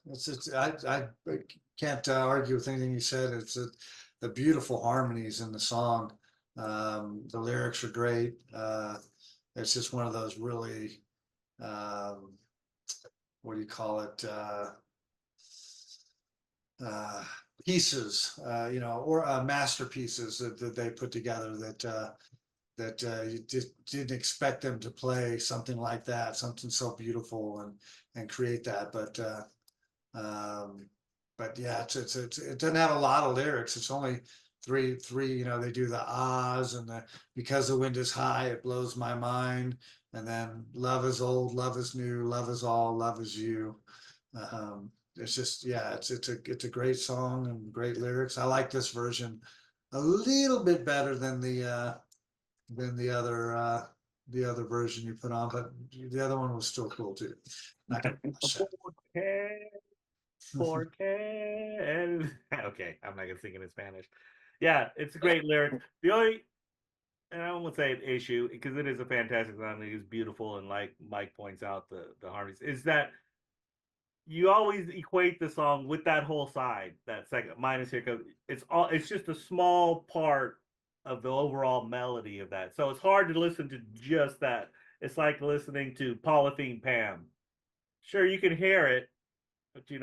can't argue with anything you said. It's the beautiful harmonies in the song. The lyrics are great. It's just one of those really, um, what do you call it? Uh, Pieces, or masterpieces that they put together that you just didn't expect them to play something like that, something so beautiful and create that. Um, but yeah, it doesn't have a lot of lyrics. It's only three. They do the ahs and the because the wind is high, it blows my mind, and then love is old, love is new, love is all, love is you. It's just yeah, it's a great song and great lyrics. I like this version a little bit better than the other version you put on, but the other one was still cool too. Not gonna bash that. 4K, 4K, and okay, I'm not gonna sing it in Spanish. Yeah, it's a great lyric. The only, and I won't say an issue because it is a fantastic song. It is beautiful, and like Mike points out, the harmonies is that you always equate the song with that whole side, that second minus here, because it's just a small part of the overall melody of that. So it's hard to listen to just that. It's like listening to Polythene Pam. Sure, you can hear it, but you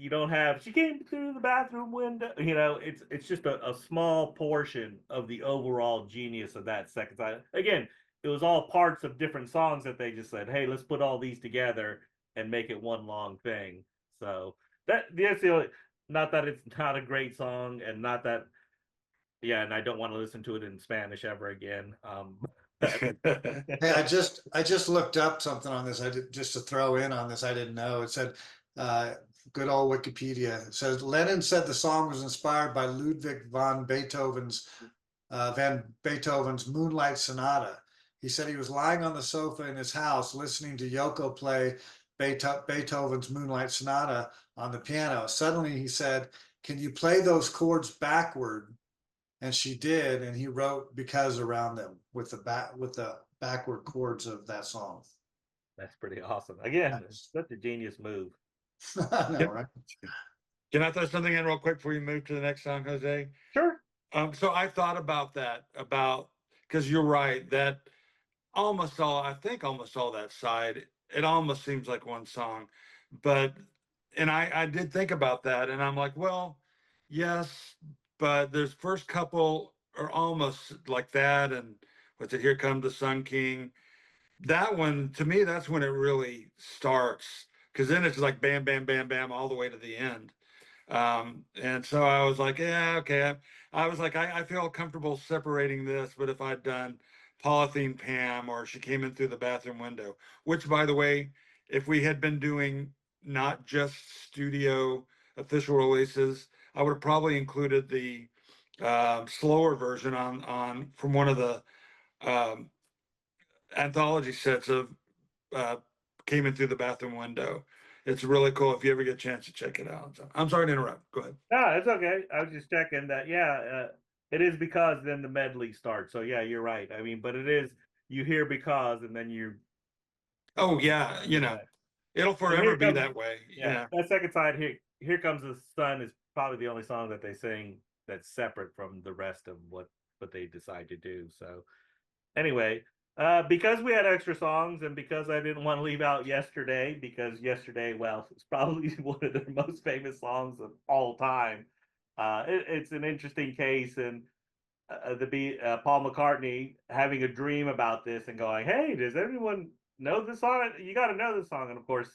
don't have she came through the bathroom window. It's just a small portion of the overall genius of that second side. Again, it was all parts of different songs that they just said, hey, let's put all these together and make it one long thing. So that's the only, not that it's not a great song, and not that, yeah, and I don't want to listen to it in Spanish ever again. Hey, I just looked up something on this. I did just to throw in on this. I didn't know. It said, uh, good old Wikipedia. It says Lennon said the song was inspired by Ludwig van Beethoven's Moonlight Sonata. He said he was lying on the sofa in his house listening to Yoko play Beethoven's Moonlight Sonata on the piano. Suddenly he said, "Can you play those chords backward?" And she did, and he wrote "Because" around them with the backward chords of that song. That's pretty awesome. Again, such a genius move. I know, Yep. right? Can I throw something in real quick before you move to the next song, Jose? Sure. So I thought about that, about because you're right that I think almost all that side, it almost seems like one song, but and I did think about that, and I'm like, well, yes, but there's first couple are almost like that, and what's it? Here Comes the Sun King. That one to me, that's when it really starts, because then it's like bam, bam, bam, bam, all the way to the end. And so I was like, yeah, okay. I was like, I feel comfortable separating this, but if I'd done Polythene Pam or She Came In Through the Bathroom Window, which by the way, if we had been doing not just studio official releases, I would have probably included the slower version on from one of the um, anthology sets of uh, Came In Through the Bathroom Window. It's really cool if you ever get a chance to check it out. So, I'm sorry to interrupt. Go ahead. No, it's okay. I was just checking that. Yeah, it is because then the medley starts. So yeah, you're right. I mean, but it is you hear because and then you. Oh yeah, it'll And forever here be comes that way. yeah Yeah. that second side here. Here comes the sun is probably the only song that they sing that's separate from the rest of what they decide to do. So anyway, because we had extra songs and because I didn't want to leave out Yesterday, because Yesterday, well, it's probably one of their most famous songs of all time. It's an interesting case, and Paul McCartney having a dream about this and going, "Hey, does everyone know this song? You got to know this song." And of course,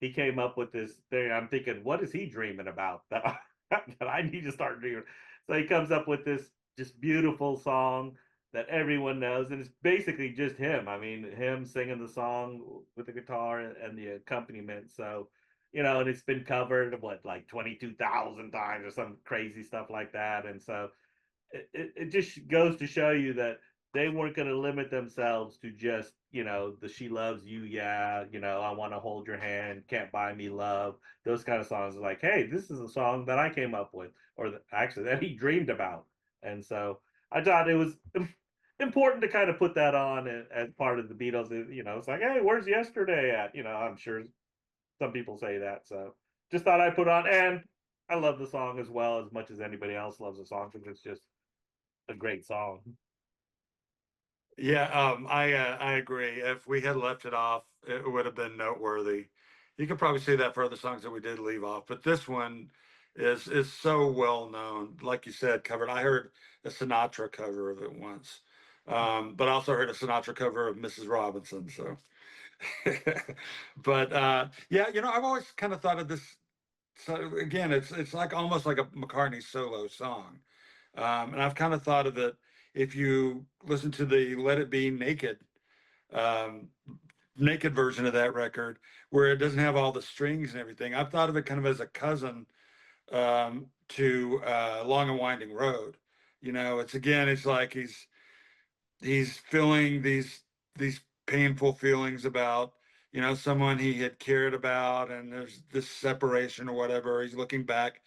he came up with this thing. I'm thinking, what is he dreaming about that that I need to start dreaming? So he comes up with this just beautiful song that everyone knows, and it's basically just him. I mean, him singing the song with the guitar and the accompaniment. So, and it's been covered what like 22,000 times or some crazy stuff like that. And so it just goes to show you that they weren't going to limit themselves to just the She Loves You, yeah, I Want to Hold Your Hand, Can't Buy Me Love, those kind of songs. Like, hey, this is a song that I came up with, or actually that he dreamed about. And so I thought it was important to kind of put that on as part of the Beatles. It's like, hey, where's Yesterday at? I'm sure some people say that. So just thought I'd put on, and I love the song as well as much as anybody else loves the song because it's just a great song. Yeah, I agree. If we had left it off, it would have been noteworthy. You could probably say that for other songs that we did leave off, but this one is so well known. Like you said, covered. I heard a Sinatra cover of it once, but I also heard a Sinatra cover of Mrs. Robinson. So, but yeah, I've always kind of thought of this. So again, it's like almost like a McCartney solo song. And I've kind of thought of it if you listen to the Let It Be um, naked version of that record, where it doesn't have all the strings and everything. I've thought of it kind of as a cousin to Long and Winding Road. It's like he's feeling these painful feelings about someone he had cared about, and there's this separation or whatever. He's looking back.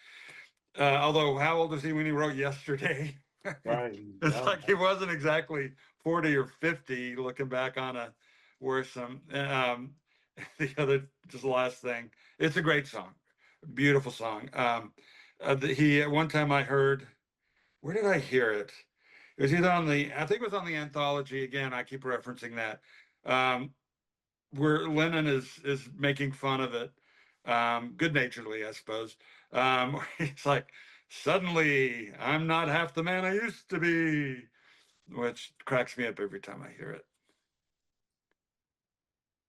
Although, how old was he when he wrote Yesterday? Right. It's like he wasn't exactly 40 or 50 looking back on a worrisome. The other, just last thing, it's a great song, beautiful song. At one time I heard, where did I hear it? It was either I think it was on the anthology. Again, I keep referencing that. Um, where Lennon is making fun of it, good naturedly, I suppose. It's like, suddenly I'm not half the man I used to be, which cracks me up every time I hear it.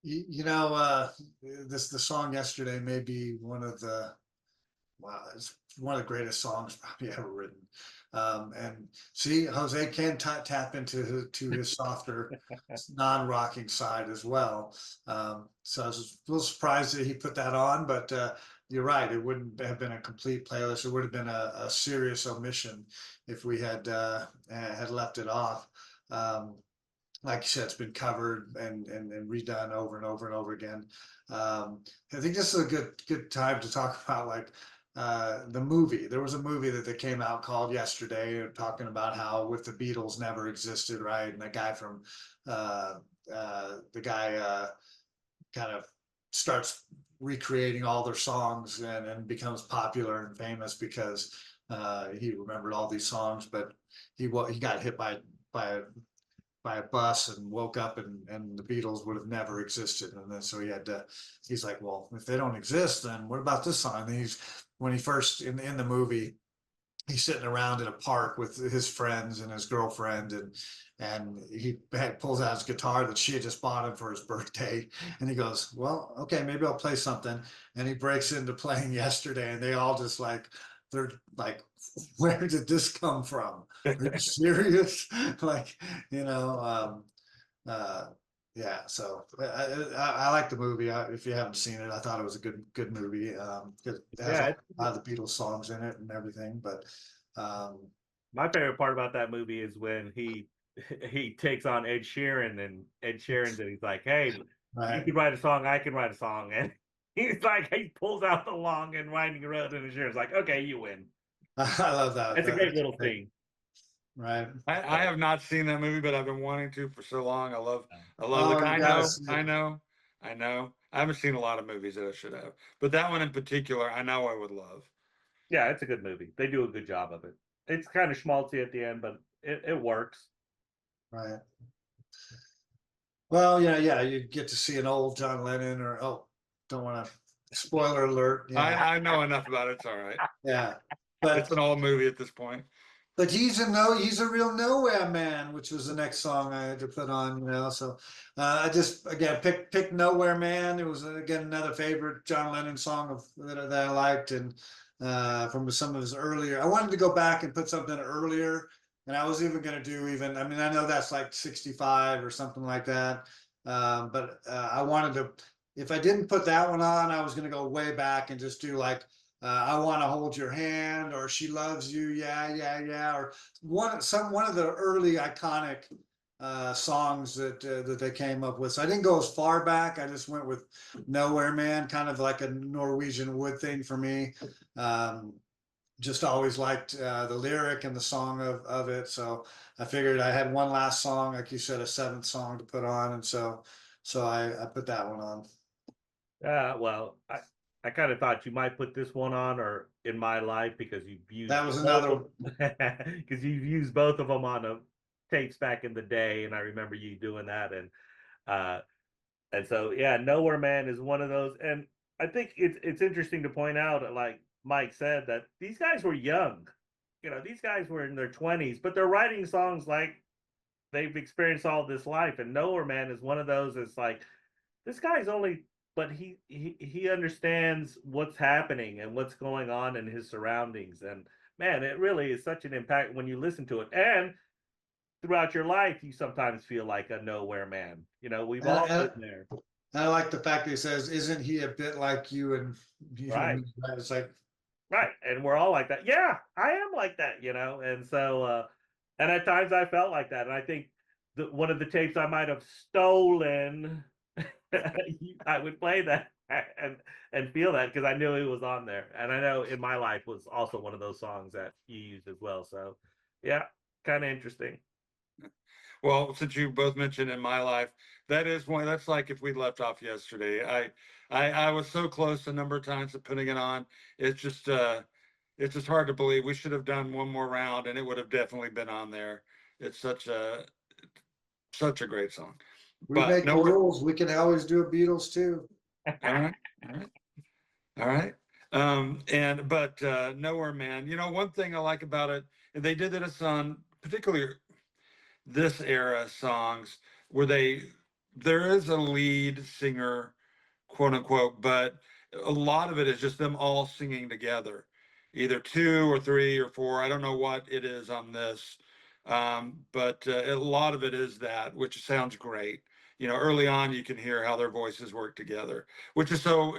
You know, the song Yesterday may be one of the wow, it's one of the greatest songs probably ever written. And see, Jose can tap into his softer, non-rocking side as well. So I was a little surprised that he put that on, but you're right. It wouldn't have been a complete playlist. It would have been a serious omission if we had left it off. Um, like you said, it's been covered and redone over and over and over again. I think this is a good time to talk about like the movie. There was a movie that they came out called Yesterday, talking about how if the Beatles never existed, right? And the guy from the guy kind of starts recreating all their songs and becomes popular and famous because he remembered all these songs, but he got hit by by a bus and woke up and the Beatles would have never existed. And then so he's like, well, if they don't exist, then what about this song? And when he first in the movie, he's sitting around in a park with his friends and his girlfriend and pulls out his guitar that she had just bought him for his birthday and he goes, well, okay, maybe I'll play something, and he breaks into playing Yesterday and they all just like, they're like, where did this come from? Are you serious? Like, you know, uh yeah, so I like the movie. If you haven't seen it, I thought it was a good movie. It has Yeah, a lot of the Beatles songs in it and everything. But um, my favorite part about that movie is when he takes on Ed Sheeran, and Ed Sheeran's and he's like, "Hey, you right, can write a song, I can write a song," and he's like, he pulls out the long and winding road, and Sheeran's like, "Okay, you win." I love that. It's a great That's little great. scene. Right. I have not seen that movie, but I've been wanting to for so long. I love Oh, the, you gotta see it. I know. I haven't seen a lot of movies that I should have, but that one in particular, I know I would love. Yeah, it's a good movie. They do a good job of it. It's kind of schmaltzy at the end, but it works. Right. Well, yeah, you get to see an old John Lennon or don't want to spoiler alert. Yeah, I know enough about it. It's all right. yeah. It's But an old movie at this point. he's a real nowhere man, which was the next song I had to put on, So I just again pick Nowhere Man. It was again another favorite John Lennon song that I liked, and from some of his earlier. I wanted to go back and put something earlier, and I was even going to do even. I mean, I know that's like 65 or something like that, but I wanted to. If I didn't put that one on, I was going to go way back and just do like I want to hold your hand, or she loves you, yeah, yeah, yeah, or one of the early iconic songs that they came up with. So I didn't go as far back. I just went with Nowhere Man, kind of like a Norwegian Wood thing for me. Um, just always liked the lyric and the song of it. So I figured I had one last song, like you said, a seventh song to put on, and so I put that one on. Well, I kind of thought you might put this one on or In My Life because you've used That was both another. of because you've used both of them on the tapes back in the day, and I remember you doing that, uh, and so yeah, Nowhere Man is one of those, and I think it's interesting to point out, like Mike said, that these guys were young. These guys were in their 20s, but they're writing songs like they've experienced all this life, and Nowhere Man is one of those. It's like this guy's only, but he understands what's happening and what's going on in his surroundings, and man, it really is such an impact when you listen to it. And throughout your life, you sometimes feel like a nowhere man. We've And, all and been there. And I like the fact that he says, "Isn't he a bit like you and Right, me?" Right? It's like, right, and we're all like that. Yeah, I am like that. And so and at times I felt like that, and I think one of the tapes I might have stolen, I would play that and feel that because I knew it was on there, and I know In My Life was also one of those songs that you used as well. So yeah, kind of interesting. Well, since you both mentioned In My Life, that is one. That's like if we left off Yesterday. I was so close a number of times to putting it on. It's just hard to believe. We should have done one more round, and it would have definitely been on there. It's such a great song. we But make no, the rules. We can always do a Beatles too. all right, all right, all right. But Nowhere Man. One thing I like about it, and they did this on particularly this era songs where there is a lead singer, quote unquote, but a lot of it is just them all singing together, either two or three or four. I don't know what it is on this, but a lot of it is that, which sounds great. Early on you can hear how their voices work together, which is so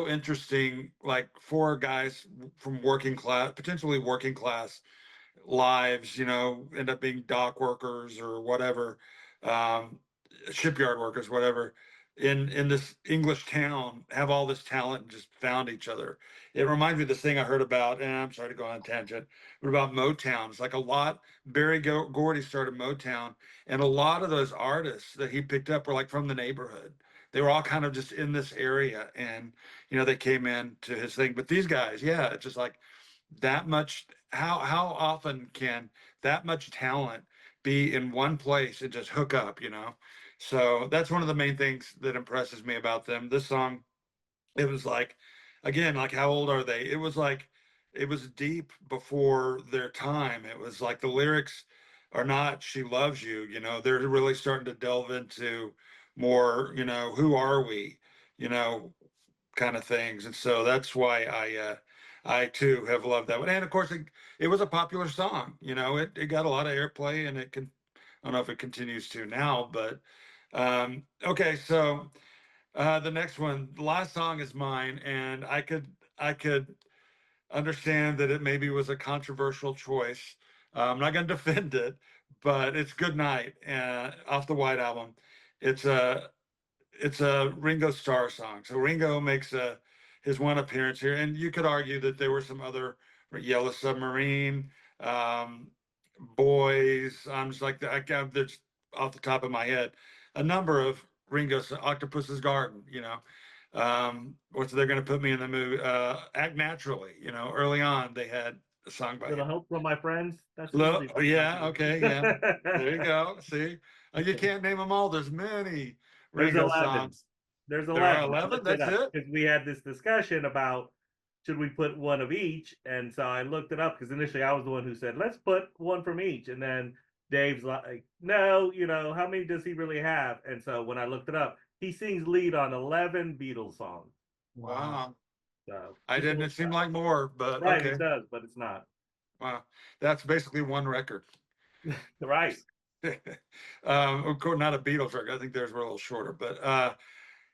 interesting. Like four guys from working class, potentially working class lives, end up being dock workers or whatever. um, shipyard workers, whatever, in this English town have all this talent and just found each other. It reminds me of this thing I heard about, and I'm sorry to go on a tangent, but about Motown. It's like a lot. Barry Gordy started Motown, and a lot of those artists that he picked up were like from the neighborhood. They were all kind of just in this area, and they came in to his thing. But these guys, yeah, it's just like that much. How often can that much talent be in one place and just hook up? So that's one of the main things that impresses me about them. This song, it was like, again, like how old are they? It was like, it was deep before their time. It was like the lyrics are not "She loves you." They're really starting to delve into more, who are we, you know, kind of things. And so that's why I too have loved that one. And of course, it was a popular song. It got a lot of airplay, and I don't know if it continues to now, but okay. So the next one, the last song is mine, and I could understand that it maybe was a controversial choice. I'm not going to defend it, but it's "Good Night" off the White Album. It's a Ringo Starr song. So Ringo makes his one appearance here, and you could argue that there were some other Yellow Submarine, um, Boys. I'm just like there's off the top of my head a number of Ringo's Octopus's Garden. What's they're going to put me in the movie? Act Naturally. Early on they had a song by Little him. help from my friends. That's usually Yeah, okay, yeah. There you go. See, you can't name them all. There's many There's Ringo 11. songs. There's There are 11. I 11. looked it That's up it. because we had this discussion about should we put one of each, and so I looked it up because initially I was the one who said let's put one from each, and then Dave's like, no, how many does he really have? And so when I looked it up, he sings lead on 11 Beatles songs. Wow. So I just a didn't. little It seemed like more, but right, okay. it does, but it's not Wow. That's basically one record. right. Of course, not a Beatles record. I think theirs were a little shorter, but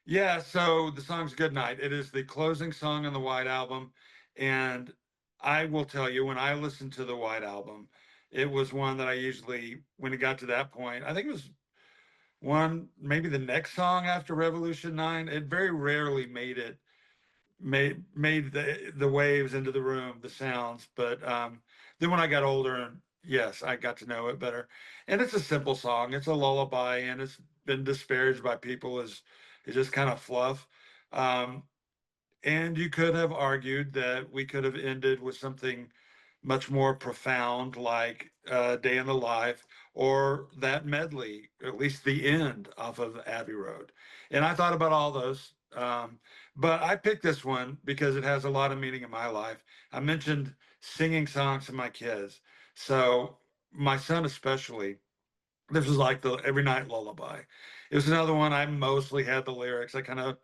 yeah. So the song's "Good Night." It is the closing song on the White Album, and I will tell you, when I listened to the White Album, it was one that I usually, when it got to that point, I think it was maybe the next song after Revolution 9. It very rarely made the waves into the room, the sounds. But then when I got older, and yes, I got to know it better. And it's a simple song. It's a lullaby, and it's been disparaged by people as it's just kind of fluff. Um, and you could have argued that we could have ended with something much more profound, like "Day in the Life" or that medley, at least the end off of Abbey Road. And I thought about all those. But I picked this one because it has a lot of meaning in my life. I mentioned singing songs to my kids. So my son especially, this was like the every night lullaby. It was another one I mostly had the lyrics. I kind of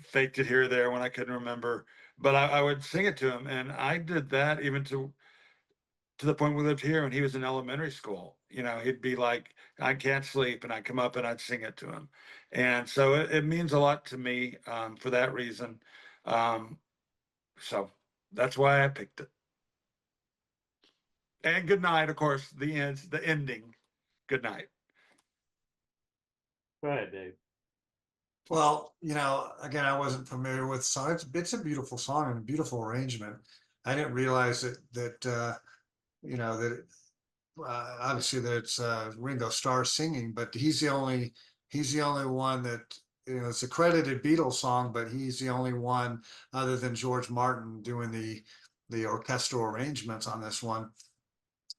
faked it here or there when I couldn't remember, but I would sing it to him. And I did that even to the point we lived here when he was in elementary school. He'd be like, I can't sleep. And I'd come up and I'd sing it to him. And so it means a lot to me for that reason. Um, so that's why I picked it. And "Good Night," of course, the ending. Good night. Go ahead, Dave. Well, again, I wasn't familiar with the song. It's a beautiful song and a beautiful arrangement. I didn't realize that obviously that it's Ringo Starr singing, but he's the only one that it's a credited Beatles song, but he's the only one other than George Martin doing the orchestral arrangements on this one.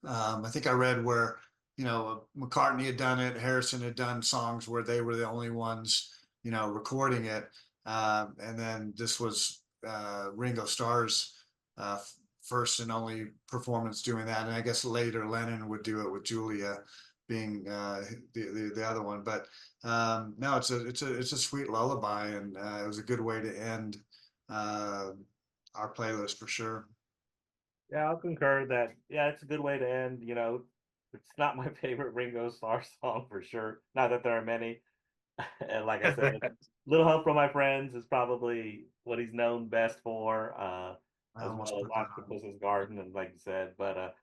I think I read where McCartney had done it, Harrison had done songs where they were the only ones recording it, and then this was Ringo Starr's uh, first and only performance doing that. And I guess later Lennon would do it with Julia being the other one. But no, it's a sweet lullaby, and it was a good way to end uh, our playlist for sure. Yeah, I'll concur that. Yeah, it's a good way to end. It's not my favorite Ringo Starr song for sure. Not that there are many. And like I said, "Little Help from My Friends" is probably what he's known best for, I as almost well as put that on. "Octopus's Garden," and like you said. But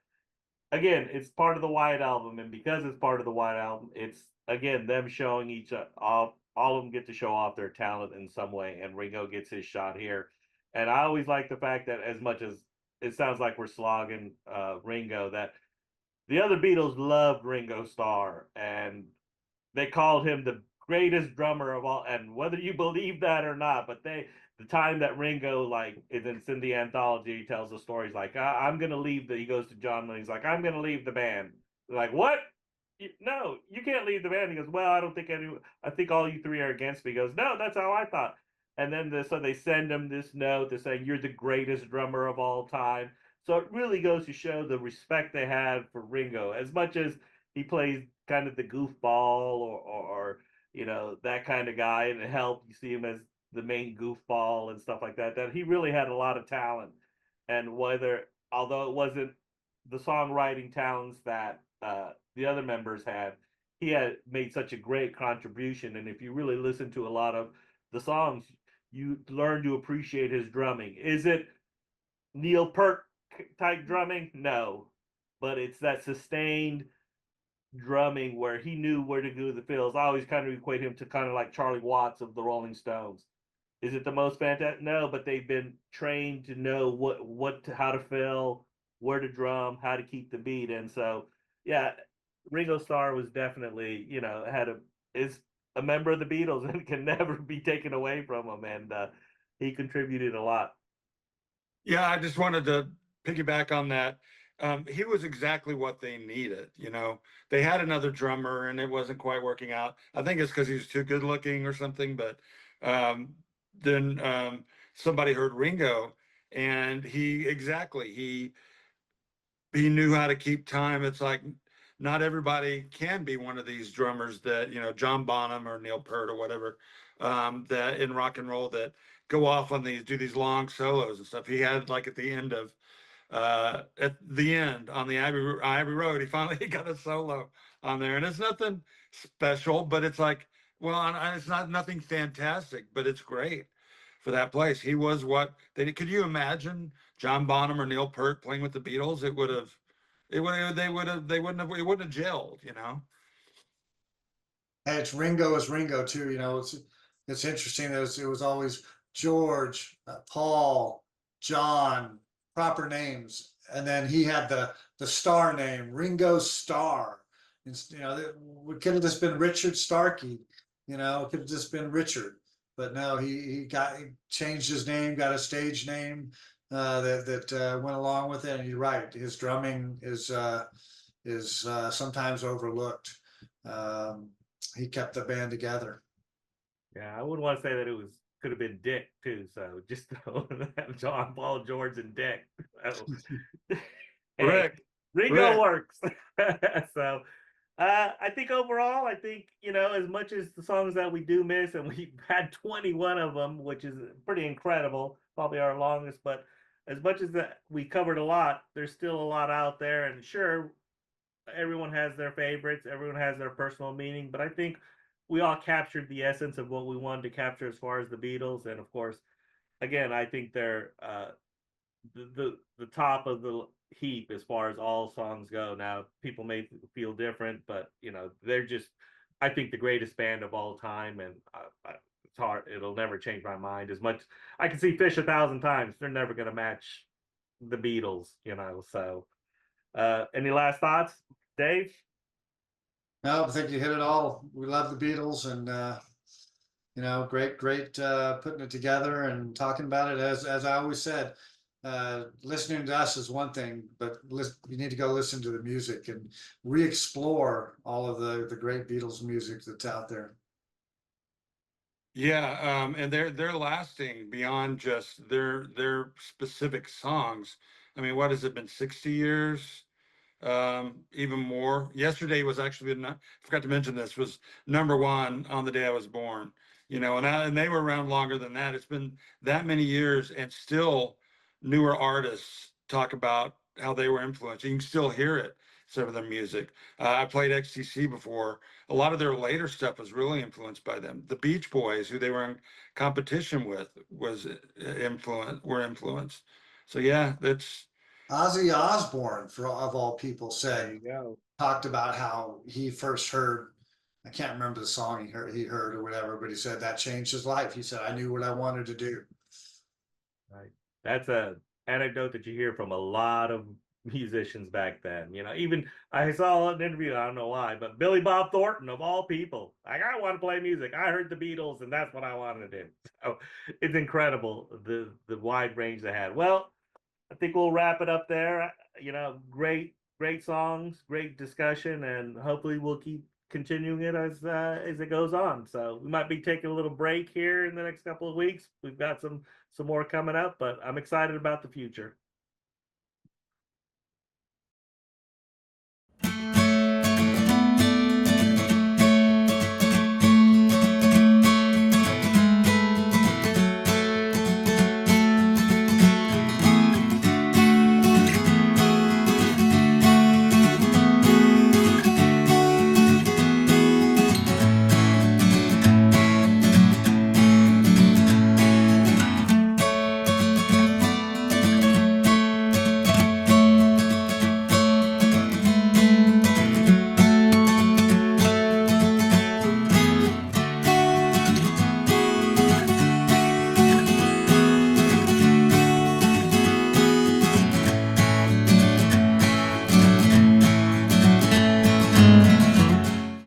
again, it's part of the White Album, and because it's part of the White Album, it's again, them showing each all of them get to show off their talent in some way, and Ringo gets his shot here. And I always like the fact that as much as it sounds like we're slogging Ringo, that the other Beatles loved Ringo Starr, and they called him the greatest drummer of all. And whether you believe that or not, but the time that Ringo, like it's in the anthology, he tells the stories like I'm gonna leave he goes to John and he's like, I'm gonna leave the band. They're like, what? No, you can't leave the band. He goes, well, I think all you three are against me. He goes, no, that's how I thought. And then so they send him this note to saying you're the greatest drummer of all time. So it really goes to show the respect they had for Ringo. As much as he plays kind of the goofball or that kind of guy, and it helped you see him as the main goofball and stuff like that, that he really had a lot of talent. And although it wasn't the songwriting talents that the other members had, he had made such a great contribution. And if you really listen to a lot of the songs, you learn to appreciate his drumming. Is it Neil Peart type drumming? No, but it's that sustained drumming where he knew where to do the fills. I always kind of equate him to kind of like Charlie Watts of the Rolling Stones. Is it the most fantastic? No, but they've been trained to know how to fill, where to drum, how to keep the beat. And so, yeah, Ringo Starr was definitely, is a member of the Beatles and can never be taken away from him. And he contributed a lot. Yeah, I just wanted to piggyback on that. He was exactly what they needed. They had another drummer and it wasn't quite working out. I think it's because he was too good looking or something. But then somebody heard Ringo, and he knew how to keep time. It's like not everybody can be one of these drummers that John Bonham or Neil Peart or whatever, that in rock and roll that go off on do these long solos and stuff. He had like at the end on the Abbey Road, he finally got a solo on there, and it's nothing special, but it's like, well, it's not nothing fantastic, but it's great for that place. He was what they could. You imagine John Bonham or Neil Peart playing with the Beatles? They wouldn't have, it wouldn't have gelled. Hey, it's Ringo is Ringo too. It's interesting that it was always George, Paul, John, proper names, and then he had the star name, Ringo Starr. It could have just been Richard Starkey. It could have just been Richard, but no, he changed his name, got a stage name that went along with it. And you're right, his drumming is sometimes overlooked. Um, he kept the band together. Yeah, I wouldn't want to say that could have been Dick too. So just John, Paul, George, and Dick. So, hey, Ringo works. So I think overall, as much as the songs that we do miss, and we've had 21 of them, which is pretty incredible, probably our longest, but as much as that we covered a lot, there's still a lot out there. And sure, everyone has their favorites, everyone has their personal meaning, but I think we all captured the essence of what we wanted to capture as far as the Beatles. And of course, again, I think they're the top of the heap as far as all songs go. Now, people may feel different, but they're just, I think, the greatest band of all time. And it's hard; it'll never change my mind. As much I can see Fish 1,000 times, they're never going to match the Beatles. So, any last thoughts, Dave? No, I think you hit it all. We love the Beatles, and great putting it together and talking about it. As I always said, listening to us is one thing, but you need to go listen to the music and re-explore all of the great Beatles music that's out there. Yeah, and they're lasting beyond just their specific songs. I mean, what has it been, 60 years? Even more. Yesterday was actually, forgot to mention this, was #1 on the day I was born. And they were around longer than that. It's been that many years, and still newer artists talk about how they were influenced. You can still hear it, some of their music. I played XTC before. A lot of their later stuff was really influenced by them. The Beach Boys, who they were in competition with, were influenced. So yeah, that's Ozzy Osbourne, of all people, There you go. talked about how he first heard I can't remember the song he heard or whatever, but he said that changed his life. He said, I knew what I wanted to do. Right. That's a anecdote that you hear from a lot of musicians back then. Even I saw an interview, I don't know why, but Billy Bob Thornton of all people, like, I want to play music. I heard the Beatles and that's what I wanted to do. So it's incredible the wide range they had. Well, I think we'll wrap it up there. Great songs, great discussion, and hopefully we'll keep continuing it as it goes on. So we might be taking a little break here in the next couple of weeks. We've got some more coming up, but I'm excited about the future.